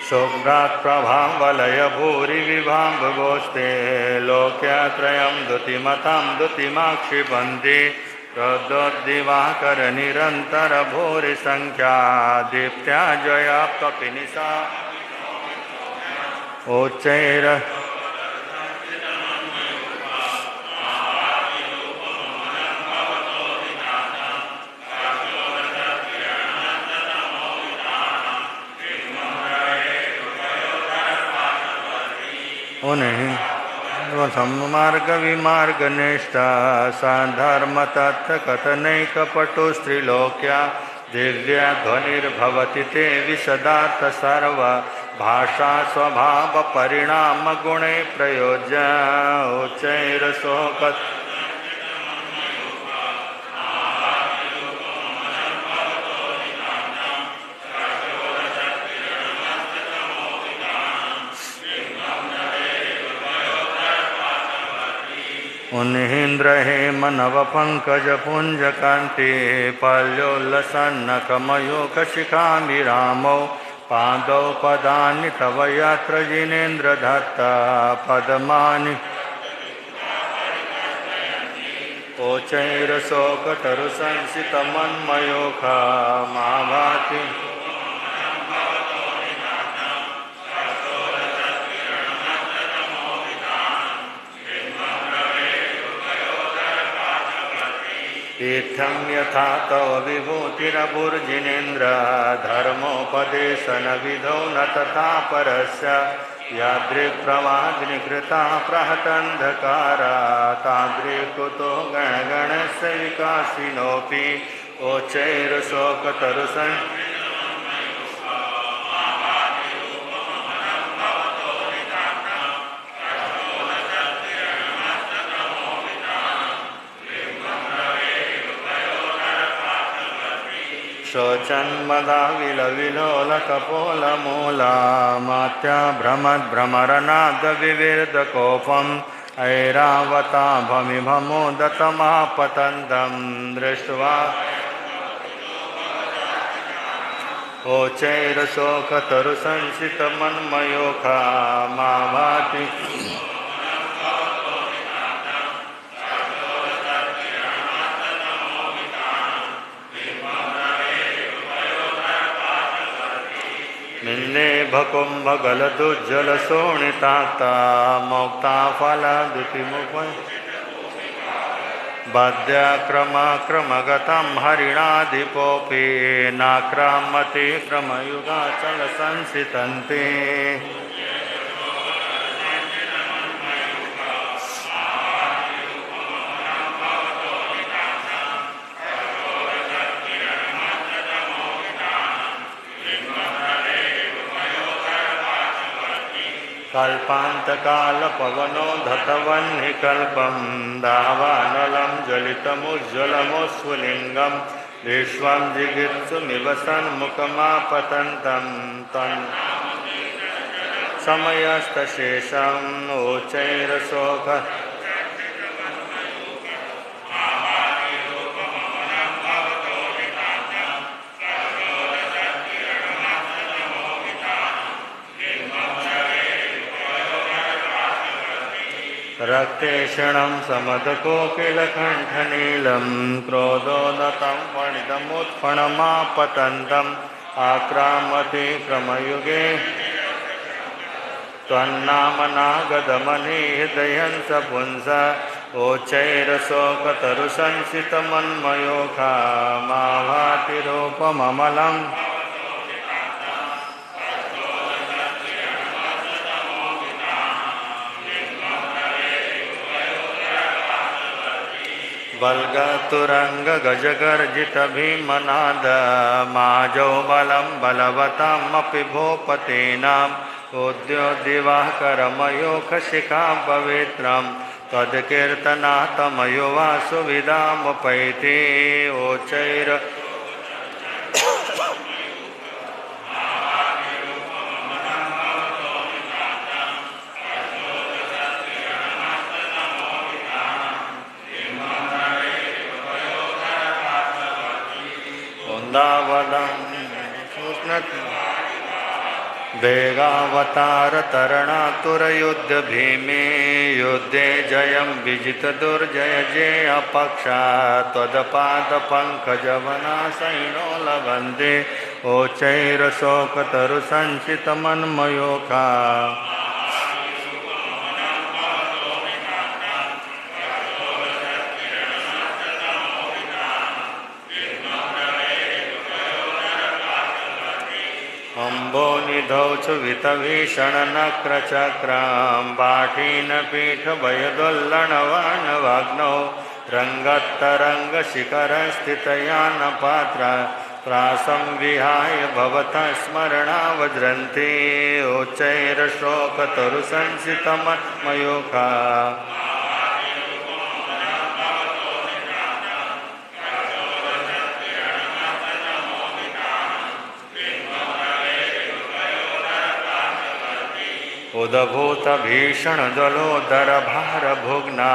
शुभ्रात् प्रभां वलय भूरि विभाम्बगोस्ते लोक्यत्रयं दुतिमतां दुतिमाक्षिपन्ति रौद्रोद्दिवाकर निरन्तर भूरि संख्या दीप्त्या जया कपिनिशा ओच्चैर उन्हें सम्मार्ग विमार्ग निष्ठा साधर्म तत्व कथनैक पटुस्त्रिलोक्या दिव्या ध्वनिर्भवति ते विशदार्थ सर्व भाषा स्वभाव परिणाम गुणे प्रयोज्य उच्चैरशोक उन्नीन्द्र हेम नव पंकज पुंज कांति पल्योल्लसन्नकमयूख शिखाभिरामौ पादौ पदानि तव यत्र जिनेन्द्र दत्ता पद्मानि ओचैरशोकतरुसंसितमन्मयोखा माभाति तीर्थं यथा तव विभूतिरभुर्जिनेन्द्र धर्मोपदेशन विधौ न तथा परस्य यादृक्प्रवाग्निकृता प्रहतन्धकारा तादृक्कुतो गणगणस्य विकासिनोऽपि ओचैरशोकतरुसन् शोचन्मदा विलविलोलकपोलमूला मात्या भ्रमद्भ्रमरनादविविर्दकोपम् ऐरावता भमिभमोदतमापतन्तं दृष्ट्वा ओचैरशोकतरुसंसितमन्मयोखा मा भाति मिन्नेभकुम्भगलदुज्जलशोणिताक्ता मोक्ता फलादुतिमुख बाध्याक्रमाक्रमगतं हरिणाधिपोऽपि नाक्रामति क्रमयुगाचलसंसितन्ते कल्पान्तकालपवनो धतवह्निकल्पं दावानलं ज्वलितमुज्ज्वलमुस्फुलिङ्गं विश्वं जिगीर्षुमिव सन्मुखमापतन्तं तन् समयस्तशेषम् ओचैरशोक रक्तेषणं समदकोकिलकण्ठनीलं क्रोधोदतं फणिदमुत्फणमापतन्तम् आक्रामति क्रमयुगे त्वन्नामनागदमनि स पुंस ओचैरशोकतरुसंसितमन्मयोखा मा भाति रूपममलम् बल्गतुरङ्गगजगर्जितभीमनाद माजौ बलं बलवतामपि भूपतीनाम् उद्योद्दिवाकरमयोखशिखा पवित्रं तद्कीर्तनातमयो वा सुविधामुपैति ओचैर वेगावतारतरणातुरयुद्ध भीमे युद्धे जयं विजितदुर्जय जेऽपक्षा त्वदपादपङ्कजवनासैनो लभन्ते ओचैरशोकतरुसंसितमन्मयोखा अम्बोनिधौ च वितभीषणनक्रचक्रां पाठीनपीठभयदुल्लणवाणवाग्नौ रङ्गत्तरङ्गशिखरस्थितयानपात्रा प्रासं विहाय भवतः स्मरणावज्रन्ति ओचैरशोकतरुसंसितमन्मयोखा उदभूतभीषणजलोदरभारभुग्ना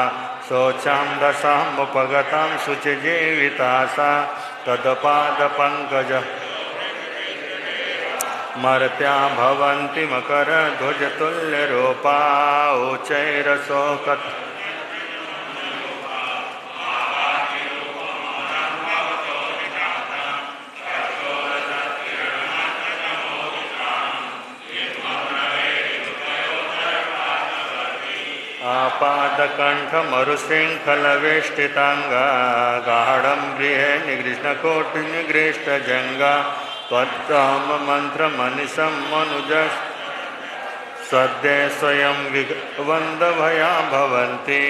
शोचां दशामुपगतां शुचिजीवितासा तत्पादपङ्कज मर्त्या भवन्ति मकरध्वजतुल्यरूपा ओचैरशोकत आपादकण्ठमरुशृङ्खलवेष्टिताङ्गा गाढं गृहे निगृष्णकोटिनिगृष्टजङ्गा त्वद्धाममन्त्रमनिशं मनुजः सद्ये स्वयं विवन्दभया भवन्ति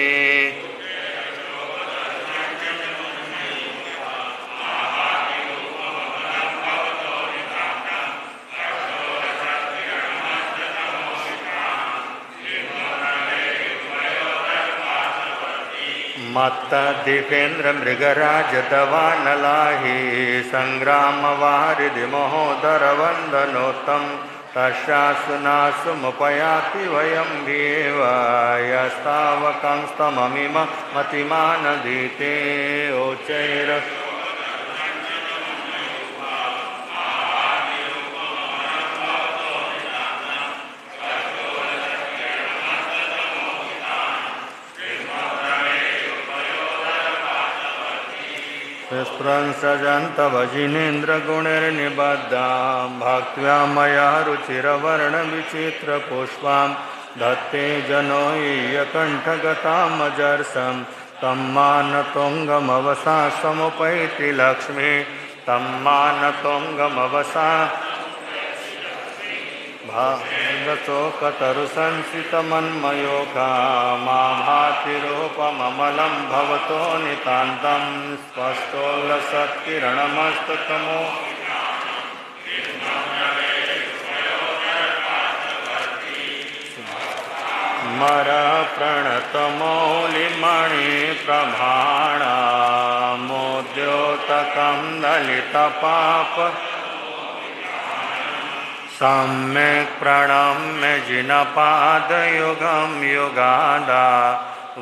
मत्त दीपेन्द्र मृगराज दवानलाहि संग्राम वारिधि महोदर वंदनोत्तम तस्यासुनासुमुपयाति वयं भीव यस्तावकंस्तममिम मतिमानधीते ओचैर स्पृंसजन्तवजिनेन्द्रगुणैर्निबद्धां भक्त्या मया रुचिरवर्णविचित्रपुष्पां धत्ते जनो ईयकण्ठगतामजर्षं तं मानतोङ्गमवसा समुपैति लक्ष्मी तं मानतोङ्गमवसा भागतोकतरुसंसितमन्मयोगा मां भातिरूपममलं भवतो नितान्तं स्पष्टोल्लसत्किरणमस्ततमो मरप्रणतमौलिमणिप्रभाणामोद्योतकं दलितपाप सम्यक् प्रणम्य जिनपादयुगं युगादा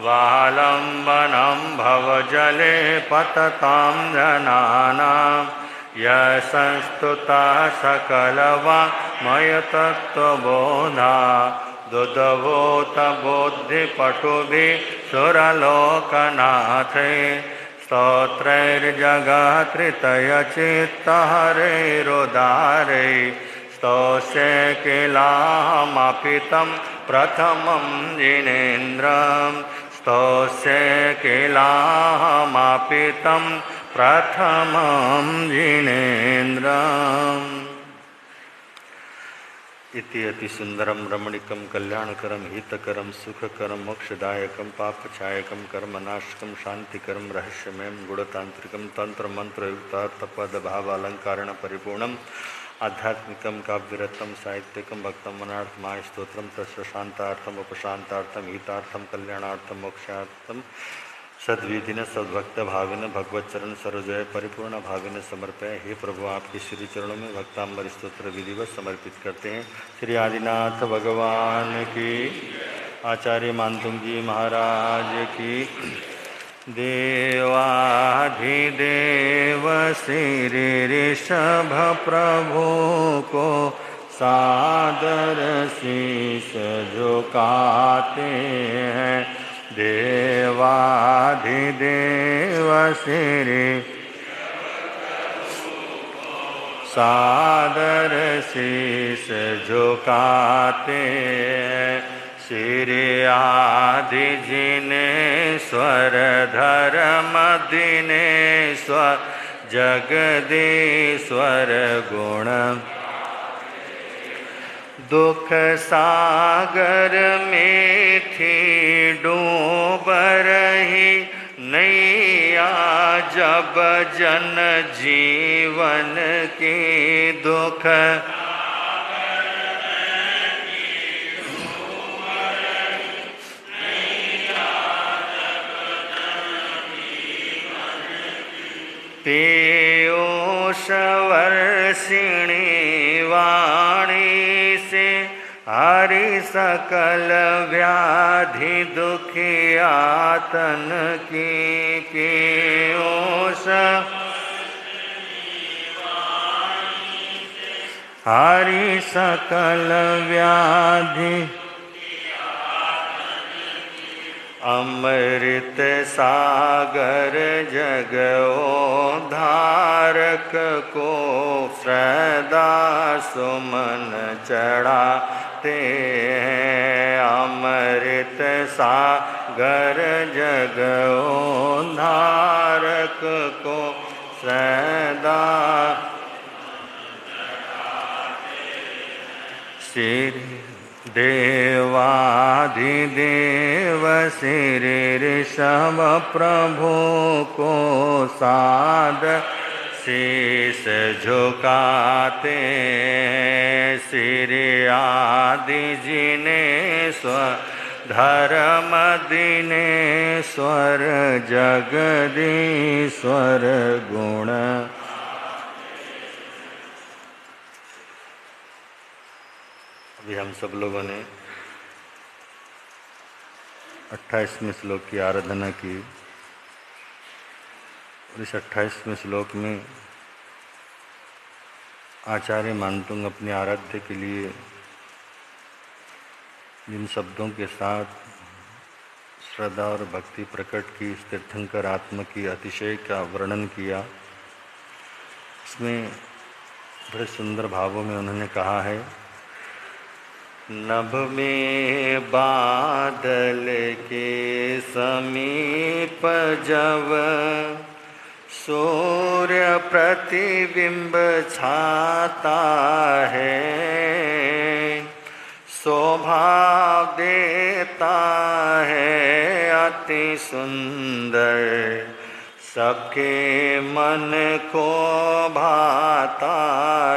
वालम्बनं भवजले पततां जनानां यशंस्तुता सकलवाङ्मयतत्त्वबोधा दुदवोतबुद्धिपटुभिः सुरलोकनाथे स्तोत्रैर्जगत्रितयचित्तहरैरुदारै स्तोष्ये किलाहमपितं प्रथमं जिनेन्द्रं स्तोष्ये किलाहमपितं प्रथमं जिनेन्द्रम् इति अति सुंदरम रमणीकम कल्याणकरम हितकरम सुखकरम मोक्षदायकम पापछायकम कर्मनाशकम शांतिकरम रहस्यमयम गुणतांत्रिकम तंत्र मंत्र युक्त पद भाव अलंकारण परिपूर्णम आध्यात्मिकम काव्यरत्नम साहित्यिकम भक्तम मनार्थमाय स्तोत्रम तस्य शांतार्थम उपशांतार्थम हितार्थम कल्याणार्थम मोक्षार्थम सद्विधिन सद्भक्त भाविन भगवच्चरण सरोजय परिपूर्ण भाविन समर्पय। हे प्रभु, आपके श्री चरणों में भक्तांबर स्तोत्र विधिवत समर्पित करते हैं। श्री आदिनाथ भगवान की, आचार्य मानतुंग जी महाराज की। देवाधिदेव श्री ऋषभ प्रभु को सादर शीश झुकाते हैं। देवाधिदेव श्री सादर शीश झुकाते हैं। श्री आदि जिनेश्वर धर्म दिनेश्वर जगदीश्वर गुण दुख सागर में थी डूब रही नैया जब जन जीवन की दुख पीयूष वर्षिणी वाणी से हरि सकल व्याधि दुखियातन की। पीयूष हरि सकल व्याधि अमृत सागर जगोद्धारक को सदा सुमन चढ़ाते हैं। अमृत सागर जगोद्धारक को सदा श्री देवाधिदेव श्री ऋषभ प्रभु को सादर शीश झुकाते हैं। श्री आदि जिनेश्वर धर्म दिनेश्वर जगदीश्वर गुण। अभी हम सब लोगों ने 28वें श्लोक की आराधना की। और इस 28वें श्लोक में आचार्य मानतुंग अपने आराध्य के लिए जिन शब्दों के साथ श्रद्धा और भक्ति प्रकट की, इस तीर्थंकर आत्मा की अतिशय का वर्णन किया, इसमें बड़े सुंदर भावों में उन्होंने कहा है, नभ में बादल के समीप जब सूर्य प्रतिबिंब छाता है, शोभा देता है अति सुंदर, सबके मन को भाता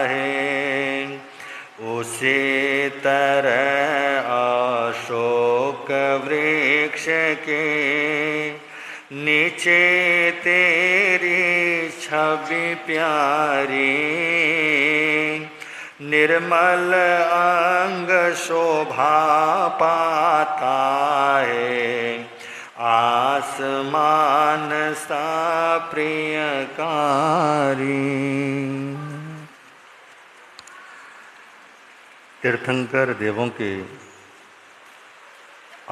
है। उसी तरह अशोक वृक्ष के नीचे तेरी छवि प्यारी, निर्मल अंग शोभा पाता है, आसमान सा प्रियकारी। तीर्थंकर देवों के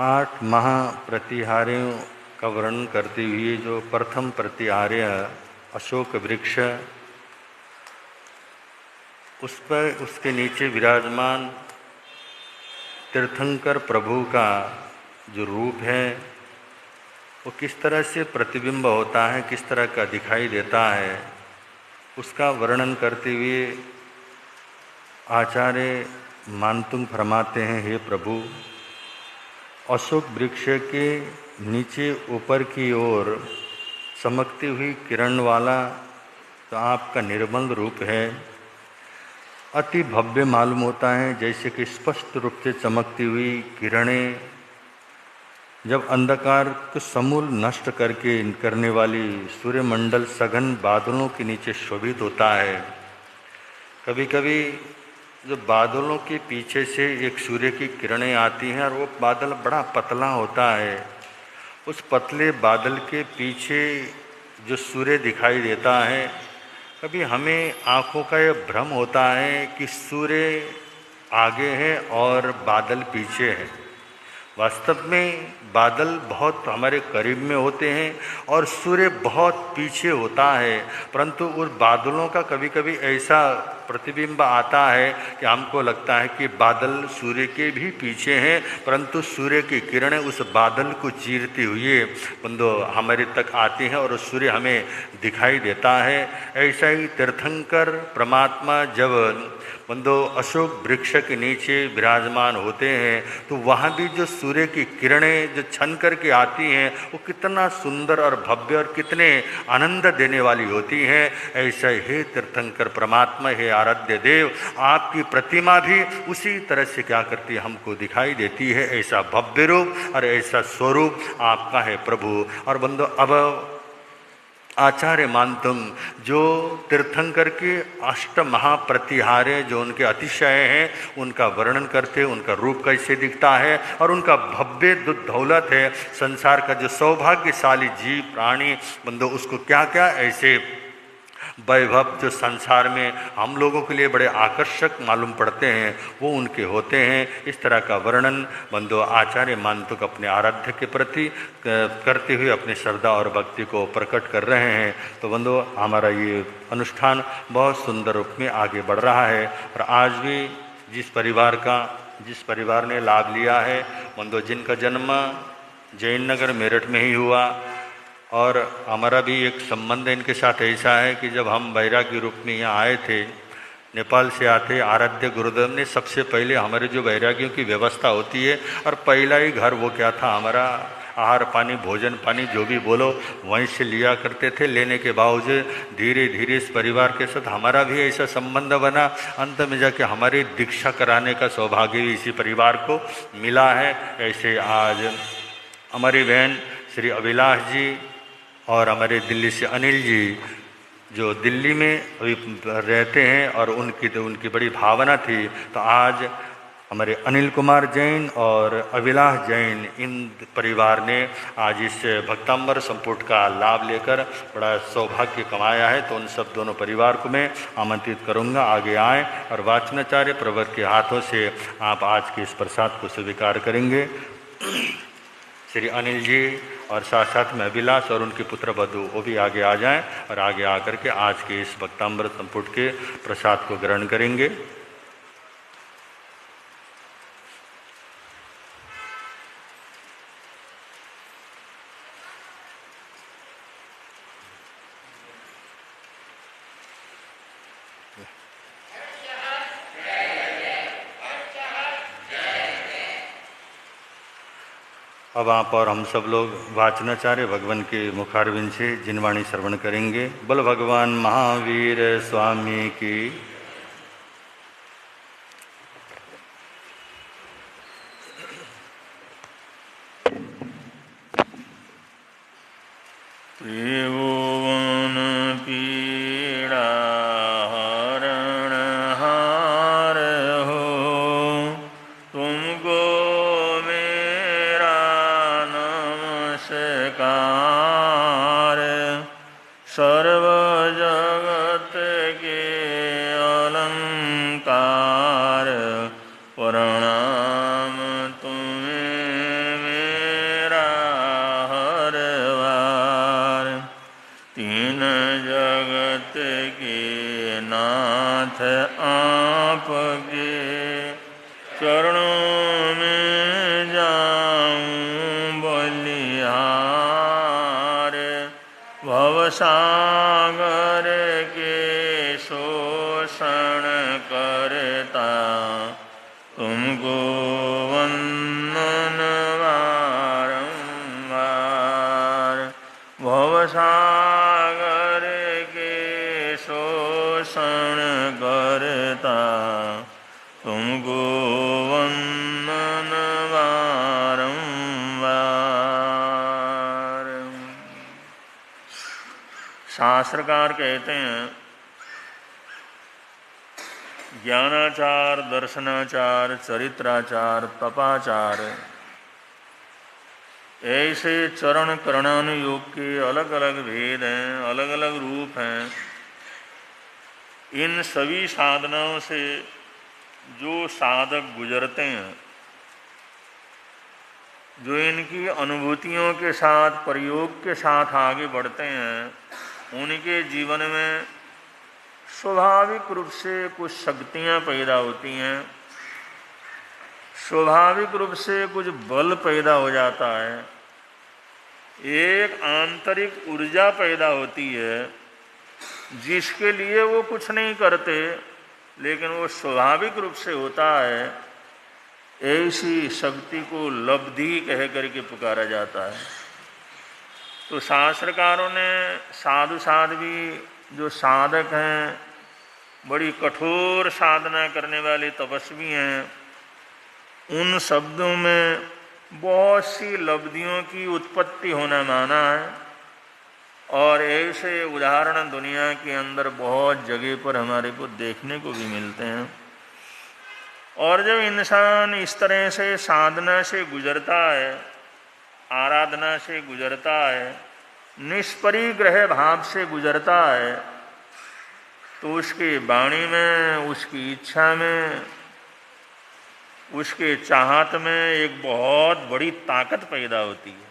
8 महाप्रतिहार्यों का वर्णन करते हुए जो प्रथम प्रतिहार्य अशोक वृक्ष, उस पर उसके नीचे विराजमान तीर्थंकर प्रभु का जो रूप है वो किस तरह से प्रतिबिंब होता है, किस तरह का दिखाई देता है, उसका वर्णन करते हुए आचार्य मानतुंग फरमाते हैं, हे प्रभु, अशोक वृक्ष के नीचे ऊपर की ओर चमकती हुई किरण वाला तो आपका निर्मल रूप है, अति भव्य मालूम होता है, जैसे कि स्पष्ट रूप से चमकती हुई किरणें जब अंधकार को समूल नष्ट करने वाली सूर्यमंडल सघन बादलों के नीचे शोभित होता है। कभी कभी जो बादलों के पीछे से एक सूर्य की किरणें आती हैं और वो बादल बड़ा पतला होता है, उस पतले बादल के पीछे जो सूर्य दिखाई देता है, कभी हमें आँखों का यह भ्रम होता है कि सूर्य आगे है और बादल पीछे है। वास्तव में बादल बहुत हमारे करीब में होते हैं और सूर्य बहुत पीछे होता है, परंतु उस बादलों का कभी कभी ऐसा प्रतिबिंब आता है कि हमको लगता है कि बादल सूर्य के भी पीछे हैं, परंतु सूर्य की किरणें उस बादल को चीरते हुए बंदो हमारे तक आती हैं और सूर्य हमें दिखाई देता है। ऐसा ही तीर्थंकर परमात्मा जब बंदो अशोक वृक्ष के नीचे विराजमान होते हैं तो वहाँ भी जो सूर्य की किरणें जो छन करके आती हैं वो कितना सुंदर और भव्य और कितने आनंद देने वाली होती हैं। ऐसा हे तीर्थंकर परमात्मा, हे आराध्य देव, आपकी प्रतिमा भी उसी तरह से क्या करती है, हमको दिखाई देती है। ऐसा भव्य रूप और ऐसा स्वरूप आपका है प्रभु। और बंदो अब आचार्य मानतुंग जो तीर्थंकर के 8 महाप्रतिहार्य जो उनके अतिशय हैं उनका वर्णन करते, उनका रूप कैसे दिखता है और उनका भव्य दौलत है, संसार का जो सौभाग्यशाली जीव प्राणी बंदो उसको क्या क्या ऐसे वैभव जो संसार में हम लोगों के लिए बड़े आकर्षक मालूम पड़ते हैं वो उनके होते हैं। इस तरह का वर्णन बंदो आचार्य मानतुंग अपने आराध्य के प्रति करते हुए अपनी श्रद्धा और भक्ति को प्रकट कर रहे हैं। तो बंदो हमारा ये अनुष्ठान बहुत सुंदर रूप में आगे बढ़ रहा है। और आज भी जिस परिवार ने लाभ लिया है बंदो, जिनका जन्म जैन नगर मेरठ में ही हुआ, और हमारा भी एक संबंध इनके साथ ऐसा है कि जब हम बैरागी रूप में यहाँ आए थे, नेपाल से आते, आराध्य गुरुदेव ने सबसे पहले हमारे जो बैरागियों की व्यवस्था होती है और पहला ही घर वो क्या था, हमारा आहार पानी भोजन पानी जो भी बोलो वहीं से लिया करते थे। लेने के बावजूद धीरे धीरे इस परिवार के साथ हमारा भी ऐसा संबंध बना, अंत में जाके हमारी दीक्षा कराने का सौभाग्य भी इसी परिवार को मिला है। ऐसे आज हमारी बहन श्री अभिलाष जी और हमारे दिल्ली से अनिल जी जो दिल्ली में अभी रहते हैं और उनकी बड़ी भावना थी, तो आज हमारे अनिल कुमार जैन और अभिलाष जैन इन परिवार ने आज इस भक्तांबर संपुट का लाभ लेकर बड़ा सौभाग्य कमाया है। तो उन सब दोनों परिवार को मैं आमंत्रित करूंगा आगे आएँ और वाचनाचार्य प्रवर के हाथों से आप आज के इस प्रसाद को स्वीकार करेंगे। श्री अनिल जी और साथ साथ में अभिलाष और उनके पुत्र वधु वो भी आगे आ जाएं और आगे आकर के आज के इस भक्तांबर संपुट के प्रसाद को ग्रहण करेंगे। अब आप और हम सब लोग वाचनाचार्य भगवान के मुखारविंद से जिनवाणी श्रवण करेंगे। बल भगवान महावीर स्वामी की। त्रिभुवन पीड़ा हरण हार हो, तुमको मेरा नमस्कार। सर्व जगत के अलंकार, प्रणाम तुम्हें मेरा हर बार। तीन जगत के नाथ आपके चरणों में जाऊं बलिहार। भवसागर के शोषण करता, तुमको वंदन बारंबार। भवसागर के शोषण करता, तुमको वंदन बारंबार। शास्त्रकार कहते हैं ज्ञानाचार, दर्शनाचार, चरित्राचार, तपाचार, ऐसे चरण करणानुयोग के अलग अलग भेद हैं, अलग अलग रूप हैं। इन सभी साधनाओं से जो साधक गुजरते हैं, जो इनकी अनुभूतियों के साथ प्रयोग के साथ आगे बढ़ते हैं, उनके जीवन में स्वाभाविक रूप से कुछ शक्तियाँ पैदा होती हैं, स्वाभाविक रूप से कुछ बल पैदा हो जाता है, एक आंतरिक ऊर्जा पैदा होती है जिसके लिए वो कुछ नहीं करते, लेकिन वो स्वाभाविक रूप से होता है। ऐसी शक्ति को लब्धि कह करके पुकारा जाता है। तो शास्त्रकारों ने साधु साध्वी जो साधक हैं, बड़ी कठोर साधना करने वाले तपस्वी हैं, उन शब्दों में बहुत सी लब्धियों की उत्पत्ति होना माना है। और ऐसे उदाहरण दुनिया के अंदर बहुत जगह पर हमारे को देखने को भी मिलते हैं। और जब इंसान इस तरह से साधना से गुजरता है, आराधना से गुजरता है, निष्परिग्रह भाव से गुजरता है, तो उसकी वाणी में, उसकी इच्छा में, उसके चाहत में एक बहुत बड़ी ताकत पैदा होती है।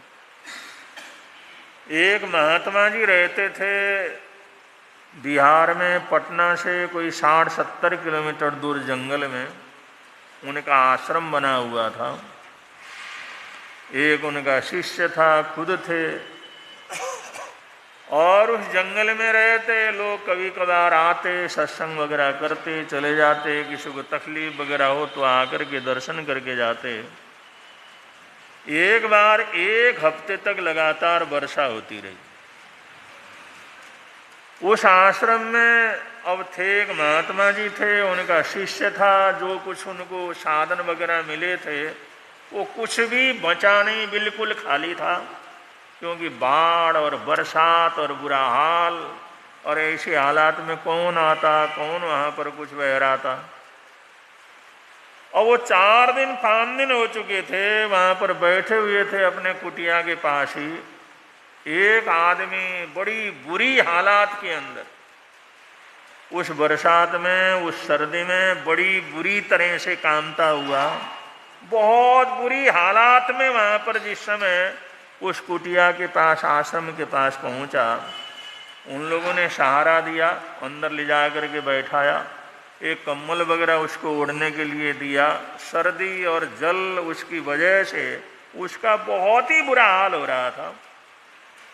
एक महात्मा जी रहते थे बिहार में, पटना से कोई 60-70 किलोमीटर दूर जंगल में उनका आश्रम बना हुआ था। एक उनका शिष्य था, खुद थे। और उस जंगल में रहते लोग कभी कभार आते, सत्संग वगैरह करते, चले जाते, किसी को तकलीफ वगैरह हो तो आकर के दर्शन करके जाते। एक बार 1 हफ्ते तक लगातार वर्षा होती रही। उस आश्रम में अब थे एक महात्मा जी थे, उनका शिष्य था, जो कुछ उनको साधन वगैरह मिले थे वो कुछ भी बचा नहीं, बिल्कुल खाली था, क्योंकि बाढ़ और बरसात और बुरा हाल, और ऐसे हालात में कौन आता, कौन वहाँ पर कुछ बह रहा था। और वो 4 दिन 5 दिन हो चुके थे, वहाँ पर बैठे हुए थे अपने कुटिया के पास ही। एक आदमी बड़ी बुरी हालात के अंदर, उस बरसात में, उस सर्दी में बड़ी बुरी तरह से कामता हुआ, बहुत बुरी हालात में वहाँ पर जिस समय उस कुटिया के पास, आश्रम के पास पहुँचा, उन लोगों ने सहारा दिया, अंदर ले जा कर के बैठाया, एक कम्बल वगैरह उसको ओढ़ने के लिए दिया। सर्दी और जल उसकी वजह से उसका बहुत ही बुरा हाल हो रहा था।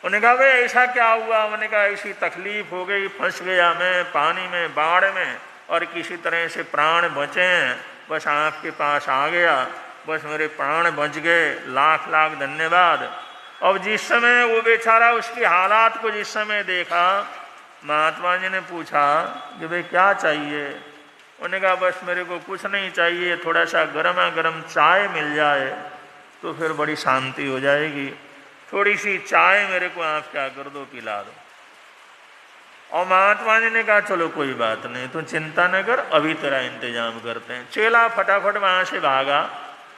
उन्होंने कहा भाई ऐसा क्या हुआ? मैंने कहा ऐसी तकलीफ हो गई, फंस गया मैं पानी में, बाढ़ में, और किसी तरह से प्राण बचे हैं, बस आपके पास आ गया, बस मेरे प्राण बच गए, लाख लाख धन्यवाद। अब जिस समय वो बेचारा उसकी हालात को जिस समय देखा, महात्मा जी ने पूछा कि भाई क्या चाहिए? उन्होंने कहा बस मेरे को कुछ नहीं चाहिए, थोड़ा सा गर्मा गर्म चाय मिल जाए तो फिर बड़ी शांति हो जाएगी, थोड़ी सी चाय मेरे को आप क्या कर दो, पिला दो। और महात्मा जी ने कहा चलो कोई बात नहीं, तो चिंता न कर, अभी तेरा इंतजाम करते हैं। चेला फटाफट वहाँ से भागा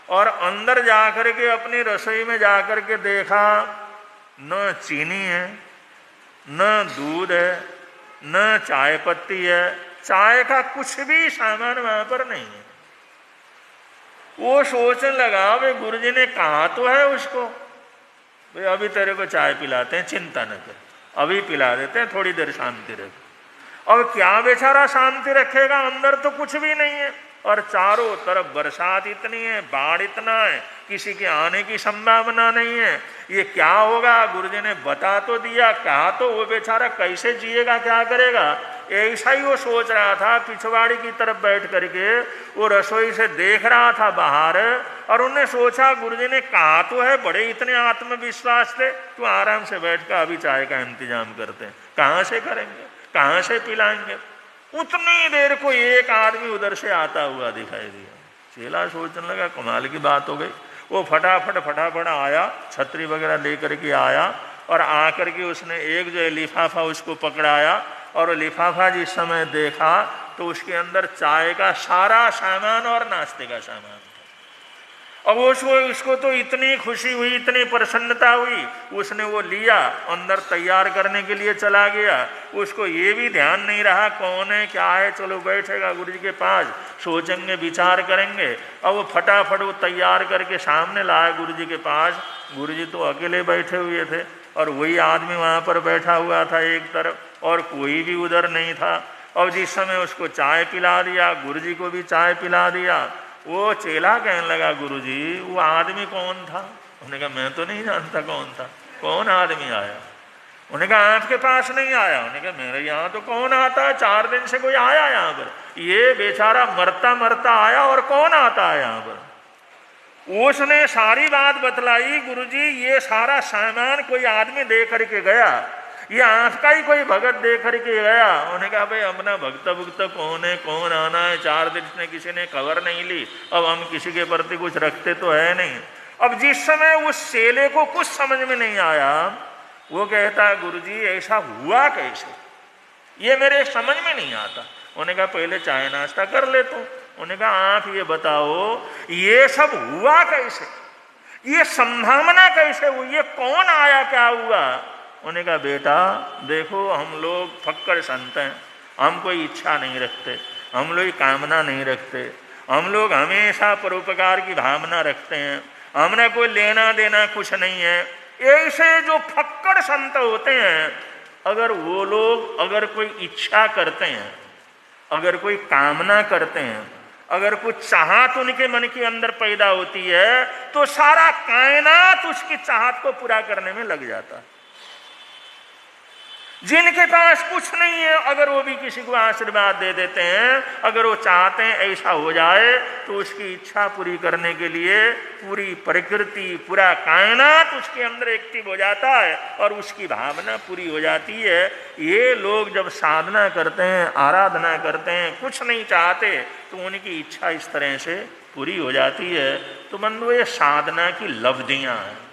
और अंदर जाकर के अपनी रसोई में जाकर के देखा, न चीनी है, न दूध है, न चाय पत्ती है, चाय का कुछ भी सामान वहां पर नहीं है। वो सोचने लगा भाई गुरुजी ने कहा तो है उसको, भाई अभी तेरे को चाय पिलाते हैं, चिंता न कर, अभी पिला देते हैं, थोड़ी देर शांति रख। अब क्या बेचारा शांति रखेगा, अंदर तो कुछ भी नहीं है, और चारों तरफ बरसात इतनी है, बाढ़ इतना है, किसी के आने की संभावना नहीं है, ये क्या होगा? गुरुजी ने बता तो दिया, कहा तो, वो बेचारा कैसे जिएगा, क्या करेगा? ऐसा ही वो सोच रहा था। पिछवाड़ी की तरफ बैठ करके वो रसोई से देख रहा था बाहर, और उन्हें सोचा गुरुजी ने कहा तो है, बड़े इतने आत्मविश्वास थे, तो आराम से बैठ कर अभी चाय का इंतजाम करते हैं, कहाँ से करेंगे, कहाँ से पिलाएंगे। उतनी देर को एक आदमी उधर से आता हुआ दिखाई दिया। चेला सोचने लगा कमाल की बात हो गई। वो फटाफट आया, छतरी वगैरह लेकर के आया, और आकर के उसने एक जो लिफाफा उसको पकड़ाया, और लिफाफा जिस समय देखा तो उसके अंदर चाय का सारा सामान और नाश्ते का सामान था। अब उसको तो इतनी खुशी हुई, इतनी प्रसन्नता हुई, उसने वो लिया, अंदर तैयार करने के लिए चला गया। उसको ये भी ध्यान नहीं रहा कौन है क्या है, चलो बैठेगा गुरुजी के पास, सोचेंगे, विचार करेंगे। अब वो फटाफट वो तैयार करके सामने लाया गुरुजी के पास। गुरुजी तो अकेले बैठे हुए थे, और वही आदमी वहाँ पर बैठा हुआ था एक तरफ, और कोई भी उधर नहीं था। और जिस समय उसको चाय पिला दिया, गुरुजी को भी चाय पिला दिया, वो चेला कहने लगा गुरुजी वो आदमी कौन था? उन्होंने कहा मैं तो नहीं जानता कौन था, कौन आदमी आया? उन्होंने कहा आपके पास नहीं आया। उन्होंने कहा मेरे यहाँ तो कौन आता है, 4 दिन से कोई आया यहाँ पर, ये बेचारा मरता मरता आया, और कौन आता है यहाँ पर? उसने सारी बात बतलाई, गुरुजी ये सारा सामान कोई आदमी दे करके गया, ये आपका ही कोई भगत दे करके गया। उन्होंने कहा भाई अपना भक्त भुक्त कौन है, कौन आना है, 4 दिन से किसी ने खबर नहीं ली, अब हम किसी के प्रति कुछ रखते तो है नहीं। अब जिस समय उस चेले को कुछ समझ में नहीं आया, वो कहता गुरुजी ऐसा हुआ कैसे, ये मेरे समझ में नहीं आता। उन्होंने कहा पहले चाय नाश्ता कर ले तू। उन्होंने कहा आप ये बताओ ये सब हुआ कैसे, ये संभावना कैसे हुई, ये कौन आया, क्या हुआ? उन्होंने कहा बेटा देखो हम लोग फक्कड़ संत हैं, हम कोई इच्छा नहीं रखते, हम लोग कामना नहीं रखते, हम लोग हमेशा परोपकार की भावना रखते हैं, हमने कोई लेना देना कुछ नहीं है। ऐसे जो फक्कड़ संत होते हैं, अगर वो लोग अगर कोई इच्छा करते हैं, अगर कोई कामना करते हैं, अगर कुछ चाहत उनके मन के अंदर पैदा होती है, तो सारा कायनात उसकी चाहत को पूरा करने में लग जाता है। जिनके पास कुछ नहीं है, अगर वो भी किसी को आशीर्वाद दे देते हैं, अगर वो चाहते हैं ऐसा हो जाए, तो उसकी इच्छा पूरी करने के लिए पूरी प्रकृति, पूरा कायनात उसके अंदर एक्टिव हो जाता है और उसकी भावना पूरी हो जाती है। ये लोग जब साधना करते हैं, आराधना करते हैं, कुछ नहीं चाहते, तो उनकी इच्छा इस तरह से पूरी हो जाती है। तो बंधु, ये साधना की लब्धियाँ हैं,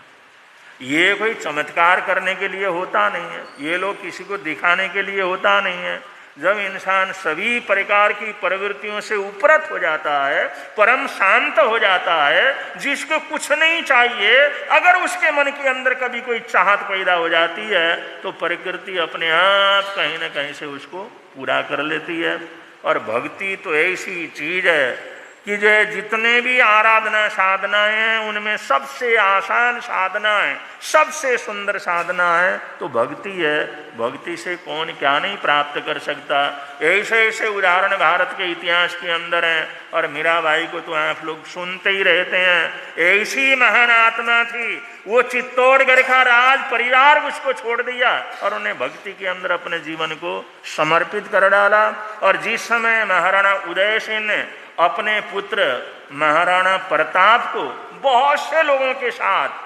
ये कोई चमत्कार करने के लिए होता नहीं है, ये लोग किसी को दिखाने के लिए होता नहीं है। जब इंसान सभी प्रकार की प्रवृत्तियों से उपरत हो जाता है, परम शांत हो जाता है, जिसको कुछ नहीं चाहिए, अगर उसके मन के अंदर कभी कोई चाहत पैदा हो जाती है, तो प्रकृति अपने आप कहीं ना कहीं से उसको पूरा कर लेती है। और भक्ति तो ऐसी चीज है कि जो जितने भी आराधना साधनाएं हैं, उनमें सबसे आसान साधना है, सबसे सुंदर साधना है तो भक्ति है। भक्ति से कौन क्या नहीं प्राप्त कर सकता। ऐसे ऐसे उदाहरण भारत के इतिहास के अंदर हैं, और मीराबाई को तो आप लोग सुनते ही रहते हैं। ऐसी महान आत्मा थी, वो चित्तौड़गढ़ का राज परिवार उसको छोड़ दिया और उन्हें भक्ति के अंदर अपने जीवन को समर्पित कर डाला। और जिस समय महाराणा उदय सिंह ने अपने पुत्र महाराणा प्रताप को बहुत से लोगों के साथ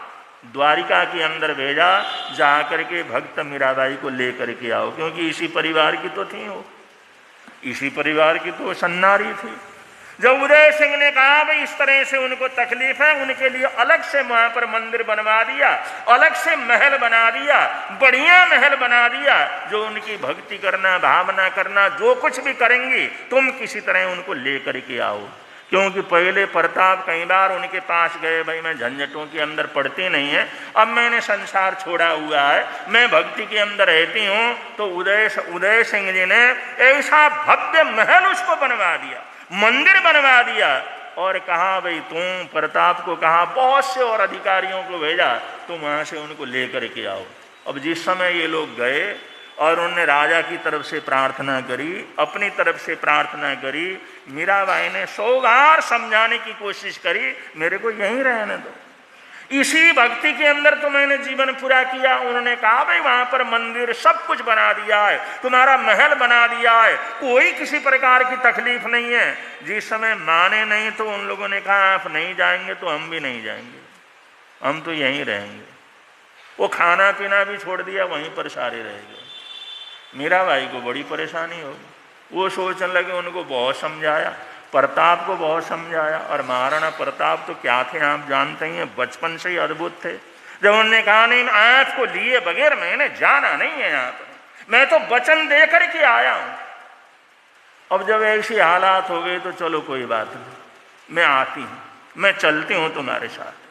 द्वारिका के अंदर भेजा, जाकर के भक्त मीराबाई को लेकर के आओ, क्योंकि इसी परिवार की तो थी वो, इसी परिवार की तो सन्नारी थी। जब उदय सिंह ने कहा भाई इस तरह से उनको तकलीफ है, उनके लिए अलग से वहां पर मंदिर बनवा दिया, अलग से महल बना दिया, बढ़िया महल बना दिया, जो उनकी भक्ति करना, भावना करना, जो कुछ भी करेंगी तुम किसी तरह उनको लेकर के आओ। क्योंकि पहले प्रताप कई बार उनके पास गए, भाई मैं झंझटों के अंदर पड़ती नहीं है, अब मैंने संसार छोड़ा हुआ है, मैं भक्ति के अंदर रहती हूँ। तो उदय सिंह जी ने ऐसा भव्य महल उसको बनवा दिया, मंदिर बनवा दिया, और कहा भाई तुम प्रताप को कहा बहुत से और अधिकारियों को भेजा, तुम वहां से उनको लेकर के आओ। अब जिस समय ये लोग गए और उन्होंने राजा की तरफ से प्रार्थना करी, अपनी तरफ से प्रार्थना करी, मीराबाई ने 100 बार समझाने की कोशिश करी, मेरे को यहीं रहने दो, इसी भक्ति के अंदर तो मैंने जीवन पूरा किया। उन्होंने कहा भाई वहां पर मंदिर सब कुछ बना दिया है, तुम्हारा महल बना दिया है, कोई किसी प्रकार की तकलीफ नहीं है। जिस समय माने नहीं तो उन लोगों ने कहा आप नहीं जाएंगे तो हम भी नहीं जाएंगे, हम तो यहीं रहेंगे। वो खाना पीना भी छोड़ दिया, वहीं पर सारे रह गए। मीराबाई को बड़ी परेशानी होगी, वो सोचने लगे, उनको बहुत समझाया, प्रताप को बहुत समझाया। और महाराणा प्रताप तो क्या थे आप जानते ही हैं, बचपन से ही अद्भुत थे। जब उन्होंने कहा नहीं आपको लिए बगैर मैंने जाना नहीं है यहाँ पर, मैं तो वचन दे करके आया हूँ। अब जब ऐसी हालात हो गई तो चलो कोई बात नहीं, मैं आती हूँ, मैं चलती हूँ तुम्हारे साथ।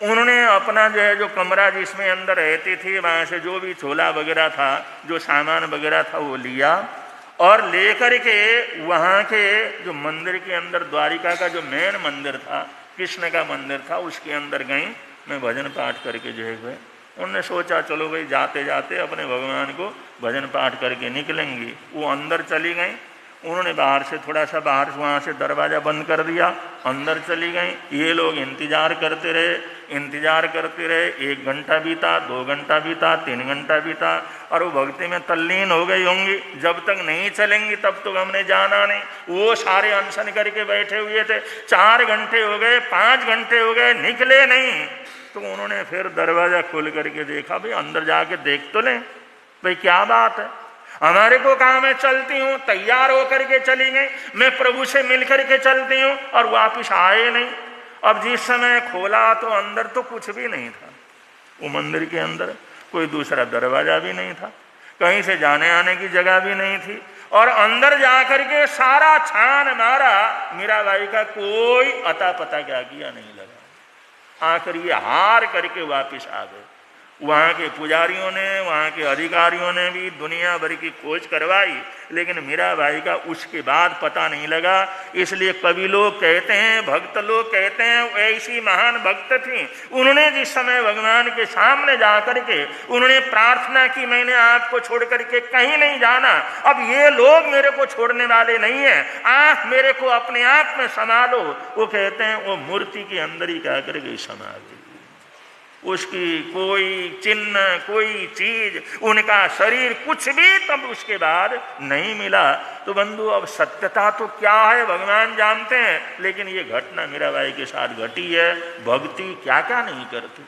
उन्होंने अपना जो कमरा जिसमें अंदर रहती थी, वहाँ से जो भी छोला वगैरह था, जो सामान वगैरह था वो लिया, और लेकर के वहाँ के जो मंदिर के अंदर, द्वारिका का जो मेन मंदिर था, कृष्ण का मंदिर था, उसके अंदर गई। मैं भजन पाठ करके जो है गए। उन्होंने सोचा चलो भाई जाते जाते अपने भगवान को भजन पाठ करके निकलेंगी। वो अंदर चली गई, उन्होंने बाहर से थोड़ा सा बाहर वहाँ से दरवाज़ा बंद कर दिया, अंदर चली गई। ये लोग इंतज़ार करते रहे, इंतज़ार करते रहे। 1 घंटा बीता, 2 घंटा बीता, 3 घंटा बीता, और वो भक्ति में तल्लीन हो गई होंगी। जब तक नहीं चलेंगी तब तक हमने जाना नहीं। वो सारे अनशन करके बैठे हुए थे। 4 घंटे हो गए, 5 घंटे हो गए, निकले नहीं। तो उन्होंने फिर दरवाज़ा खोल करके देखा, भाई अंदर जाके देख तो लें, भाई क्या बात है। हमारे को कहा मैं चलती हूँ, तैयार होकर के चली गई, मैं प्रभु से मिल करके चलती हूँ, और वापिस आए नहीं। अब जिस समय खोला तो अंदर तो कुछ भी नहीं था, वो मंदिर के अंदर कोई दूसरा दरवाजा भी नहीं था, कहीं से जाने आने की जगह भी नहीं थी, और अंदर जाकर के सारा छान मारा, मीराबाई का कोई अता पता क्या किया नहीं लगा। आखिर ये हार करके वापिस आ गए। वहाँ के पुजारियों ने, वहाँ के अधिकारियों ने भी दुनिया भर की खोज करवाई, लेकिन मीराबाई का उसके बाद पता नहीं लगा। इसलिए कवि लोग कहते हैं, भक्त लोग कहते हैं, ऐसी महान भक्त थी, उन्होंने जिस समय भगवान के सामने जा करके उन्होंने प्रार्थना की, मैंने आपको छोड़ करके कहीं नहीं जाना, अब ये लोग मेरे को छोड़ने वाले नहीं है, आप मेरे को अपने आप में संभालो। वो कहते हैं वो मूर्ति के अंदर ही क्या करके समा गई। उसकी कोई चिन्ह, कोई चीज, उनका शरीर, कुछ भी तब उसके बाद नहीं मिला। तो बंधु अब सत्यता तो क्या है भगवान जानते हैं, लेकिन ये घटना मीराबाई के साथ घटी है। भक्ति क्या क्या नहीं करती,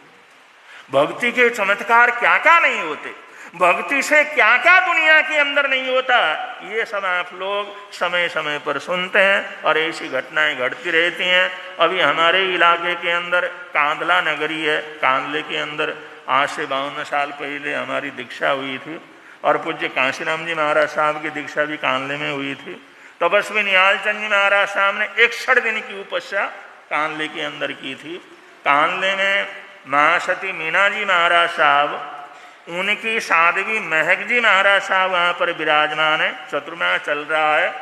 भक्ति के चमत्कार क्या क्या नहीं होते, भक्ति से क्या क्या दुनिया के अंदर नहीं होता, ये सब आप लोग समय समय पर सुनते हैं और ऐसी घटनाएं घटती रहती हैं। अभी हमारे इलाके के अंदर कांदला नगरी है, कांदले के अंदर आज से 52 साल पहले हमारी दीक्षा हुई थी और पूज्य काशीराम जी महाराज साहब की दीक्षा भी कांदले में हुई थी। तपस्वी निहाल चंद जी महाराज साहब ने 61 दिन की उपस्या कांदले के अंदर की थी। कांदले में महासती मीना जी महाराज साहब, उनकी साध्वी महक जी महाराज साहब वहाँ पर विराजमान है, चतुर्मास चल रहा है।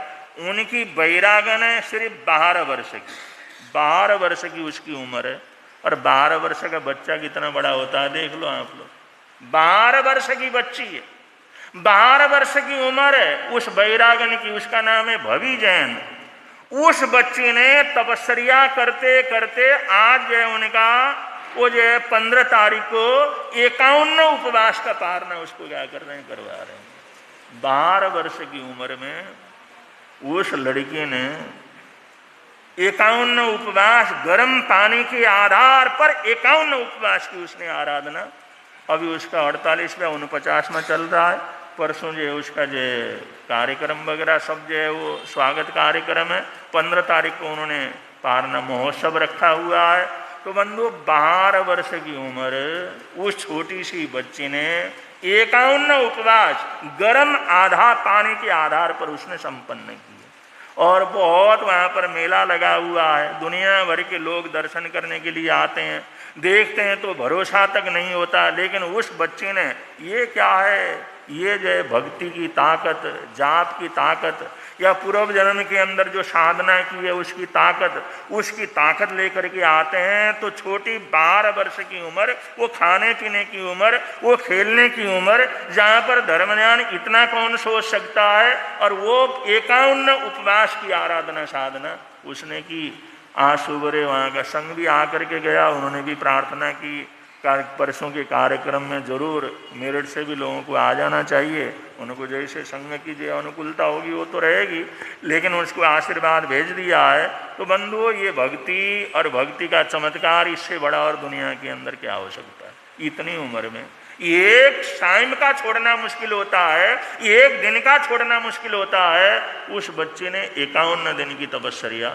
उनकी बैरागन है सिर्फ 12 वर्ष की, 12 वर्ष की उसकी उम्र है। और 12 वर्ष का बच्चा कितना बड़ा होता है देख लो आप लोग, 12 वर्ष की बच्ची है, 12 वर्ष की उम्र है उस बैरागन की, उसका नाम है भवि जैन। उस बच्ची ने तपस्या करते करते आज जो है उनका वो जो है 15 तारीख को 51 उपवास का पारना उसको क्या कर रहे हैं, करवा रहे हैं। 12 वर्ष की उम्र में उस लड़की ने 51 उपवास, गर्म पानी के आधार पर 51 उपवास की उसने आराधना। अभी उसका 48वां 49वां चल रहा है। परसों जो है उसका जो कार्यक्रम वगैरह सब जो है वो स्वागत कार्यक्रम है। 15 तारीख को उन्होंने पारना महोत्सव रखा हुआ है। तो बंधु 12 वर्ष की उम्र उस छोटी सी बच्ची ने 51 उपवास गर्म आधा पानी के आधार पर उसने संपन्न किए। और बहुत वहाँ पर मेला लगा हुआ है, दुनिया भर के लोग दर्शन करने के लिए आते हैं, देखते हैं तो भरोसा तक नहीं होता। लेकिन उस बच्चे ने ये क्या है, ये जो है भक्ति की ताकत, जाप की ताकत, या पूर्व जन्म के अंदर जो साधना की है उसकी ताकत लेकर के आते हैं। तो छोटी 12 वर्ष की उम्र, वो खाने पीने की उम्र, वो खेलने की उम्र, जहाँ पर धर्म ज्ञान इतना कौन सोच सकता है, और वो 51 उपवास की आराधना साधना उसने की। आज सुबह वहाँ का संघ भी आकर के गया, उन्होंने भी प्रार्थना की। परसों के कार्यक्रम में जरूर मेरठ से भी लोगों को आ जाना चाहिए, उनको जैसे संघ की जो अनुकूलता होगी वो तो रहेगी, लेकिन उसको आशीर्वाद भेज दिया है। तो बंधुओं, ये भक्ति और भक्ति का चमत्कार, इससे बड़ा और दुनिया के अंदर क्या हो सकता है। इतनी उम्र में एक टाइम का छोड़ना मुश्किल होता है, एक दिन का छोड़ना मुश्किल होता है। उस बच्चे ने 51 दिन की तपस्या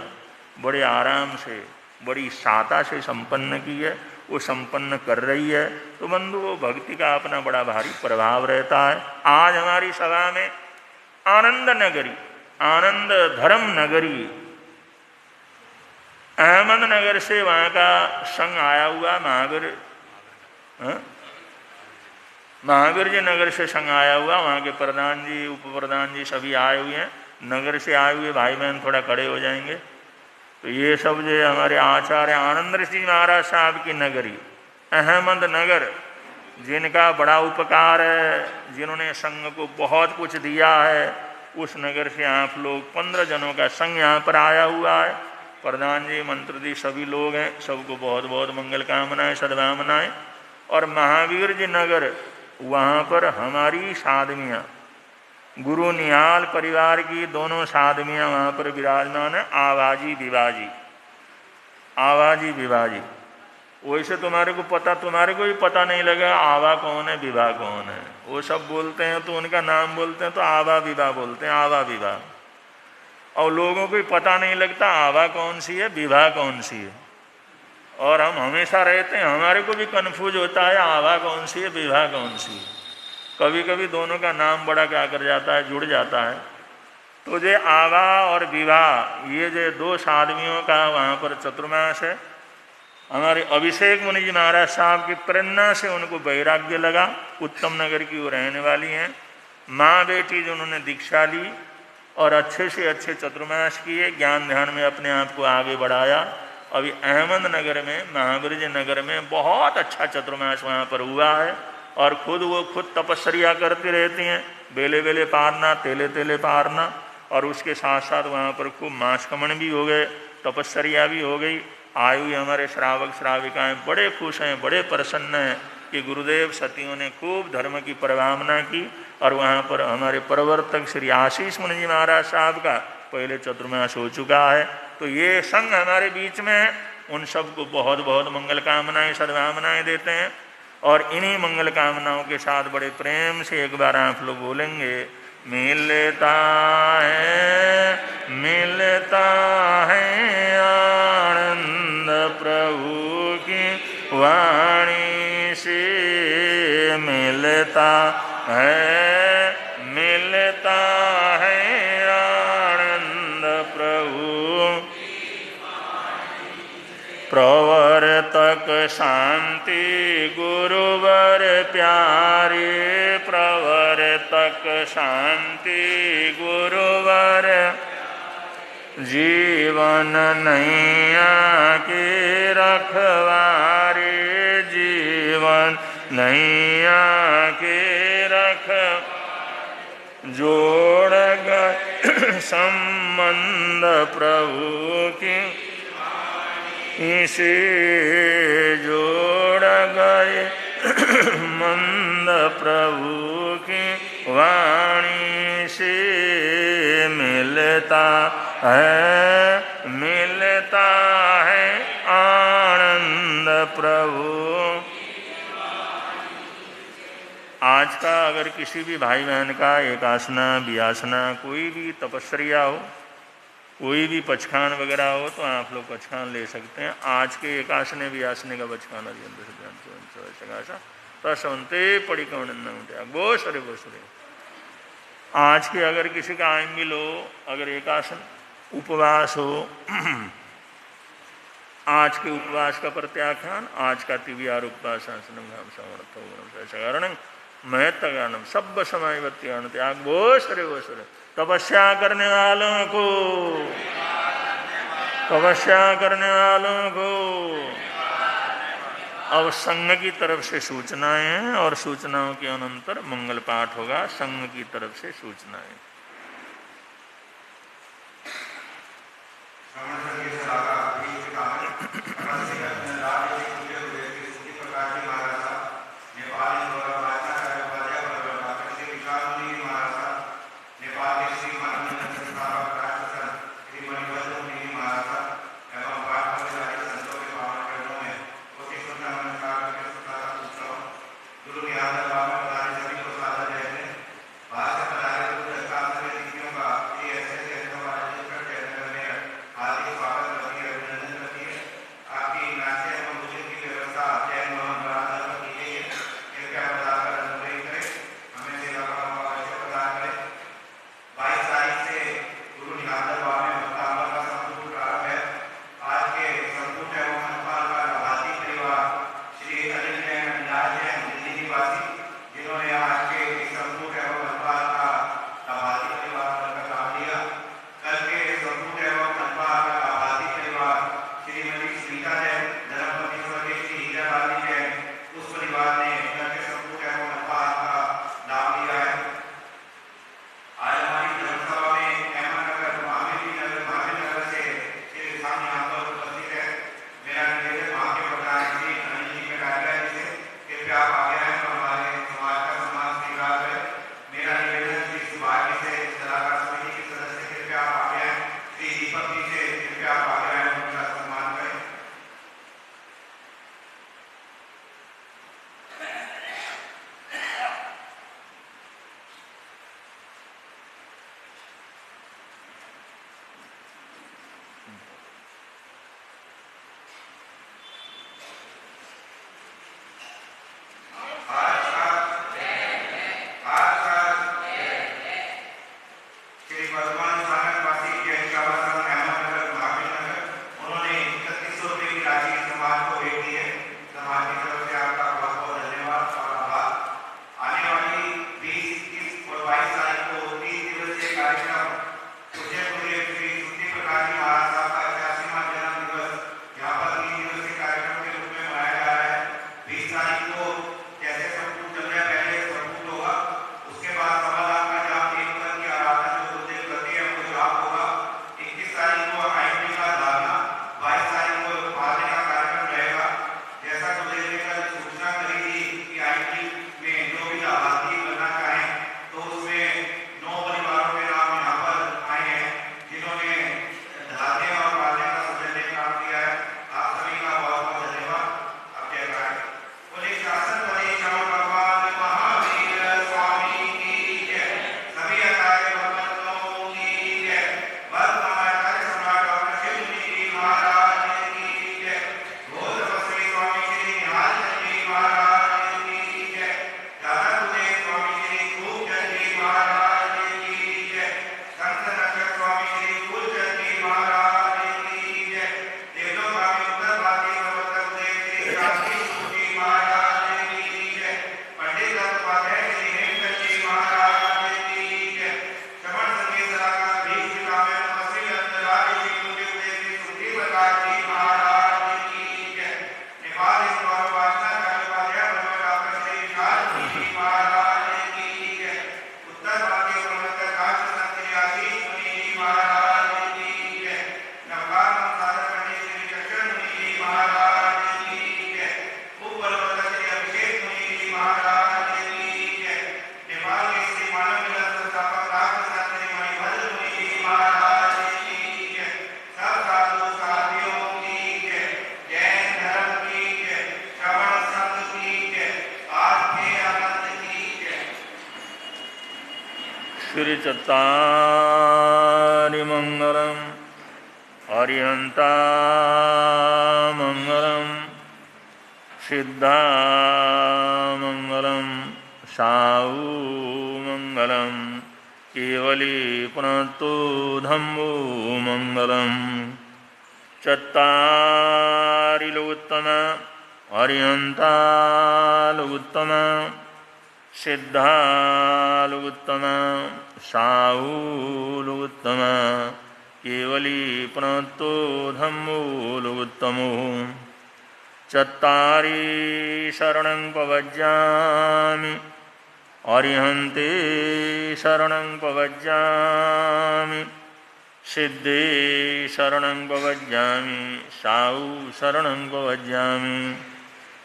बड़े आराम से, बड़ी साता से संपन्न की है, वो संपन्न कर रही है। तो बंधु, वो भक्ति का अपना बड़ा भारी प्रभाव रहता है। आज हमारी सभा में आनंद नगरी, आनंद धर्म नगरी, अहमदनगर से वहाँ का संघ आया हुआ, महावीर जी नगर से संघ आया हुआ, वहाँ के प्रधान जी, उप प्रधान जी सभी आए हुए हैं। नगर से आए हुए भाई बहन थोड़ा खड़े हो जाएंगे। तो ये सब जो हमारे आचार्य आनंद ऋषि महाराज साहब की नगरी अहमदनगर, जिनका बड़ा उपकार है, जिन्होंने संघ को बहुत कुछ दिया है, उस नगर से आप लोग 15 जनों का संघ यहाँ पर आया हुआ है। प्रधान जी, मंत्री जी सभी लोग हैं, सबको बहुत बहुत मंगल कामनाएं, सद्भावनाएं। और महावीर जी नगर, वहाँ पर हमारी साधवियाँ, गुरु निहाल परिवार की दोनों साधवियाँ वहाँ पर विराजमान है, आवाजी विवाजी, आवाजी विवाजी। वैसे तुम्हारे को भी पता नहीं लगा आवा कौन है, विवाह कौन है। वो सब बोलते हैं तो उनका नाम बोलते हैं तो आवा विवाह बोलते हैं, आवा विवाह। और लोगों को भी पता नहीं लगता आवा कौन सी है, विवाह कौन सी है। और हम हमेशा रहते हैं, हमारे को भी कन्फ्यूज होता है आवा कौन सी है, विवाह कौन सी है। कभी कभी दोनों का नाम बड़ा क्या कर जाता है, जुड़ जाता है। तो जो आवा और विवाह, ये जो 2 साधवियों का वहाँ पर चतुर्मास है। हमारे अभिषेक मुनि जी महाराज साहब की प्रेरणा से उनको वैराग्य लगा, उत्तम नगर की वो रहने वाली हैं, माँ बेटी जो उन्होंने दीक्षा ली और अच्छे से अच्छे चतुर्मास किए, ज्ञान ध्यान में अपने आप को आगे बढ़ाया। अभी अहमदनगर में, महावीर जी नगर में बहुत अच्छा चतुर्मास वहाँ पर हुआ है। और वो खुद तपस्या करती रहती हैं, बेले बेले पारना, तेले तेले पारना। और उसके साथ साथ वहाँ पर खूब मांस कमण भी हो गए। तपस्या भी हो गई। आयु हमारे श्रावक श्राविकाएं बड़े खुश हैं, बड़े प्रसन्न हैं कि गुरुदेव सतियों ने खूब धर्म की परिभावना की। और वहाँ पर हमारे प्रवर्तक श्री आशीष मुनि जी महाराज साहब का पहले चतुर्मास हो चुका है। तो ये संघ हमारे बीच में है। उन सबको बहुत बहुत मंगल कामनाएं सद्भावनाएं देते हैं। और इन्हीं मंगल कामनाओं के साथ बड़े प्रेम से एक बार आप लोग बोलेंगे, मिलता है आनंद प्रभु की वाणी से, मिलता है आनंद प्रभु। प्रवर्तक शांति गुरुवर प्यारे, प्रवर्तक शांति गुरुवर, जीवन नैया के रखवारे, जीवन नैया के रख, जोड़ गए संबंध प्रभु की, इसे जोड़ गए मंद प्रभु की वाणी से, मिलता है आनंद प्रभु। आज का अगर किसी भी भाई बहन का एकासना वियासना कोई भी तपस्या हो, कोई भी पचखान वगैरह हो, तो आप लोग पचखान ले सकते हैं। आज के एकासने वियासने का पचखान तसवंते पड़ी बोसरे बोसरे। आज के अगर किसी का आइमिल हो, अगर एकासन उपवास हो, आज के उपवास का प्रत्याख्यान, आज का तिवियार उपवास कारण मैं तगानम सब समय बत्यान त्याग बोसरे बोसरे। तपस्या करने वालों को, तपस्या करने वालों को अब संघ की तरफ से सूचनाएं हैं और सूचनाओं के अनंतर मंगल पाठ होगा। संघ की तरफ से सूचनाएं। फिर चत्तारि मंगलम अरिहंता मंगलम सिद्धा मंगलम साऊ मंगलम केवली पुनतो धम्मो मंगलम चत्तारि लोकोत्तम अरिहंता लोकोत्तम सिद्धा लोकोत्तम साऊ लोकोत्तम केवली पुनतो धम्मो लोकोत्तमो चत्तारि शरणं पवज्जामि अरिहन्ते शरणं पवज्जामि सिद्धे शरणं पवज्जामि साऊ शरणं पवज्जामि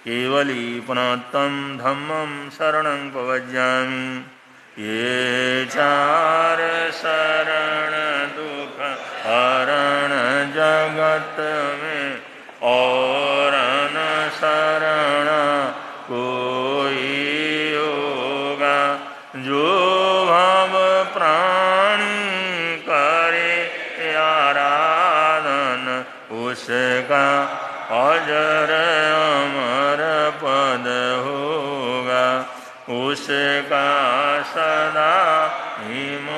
केवली पुनत्तं धम्मं शरणं पवज्जामि ये चार शरण दुख हरण जगत में और न शरण कोई होगा जो भव प्राणी करे आराधन उसका अजर अमर पद होगा उसका सदा हिम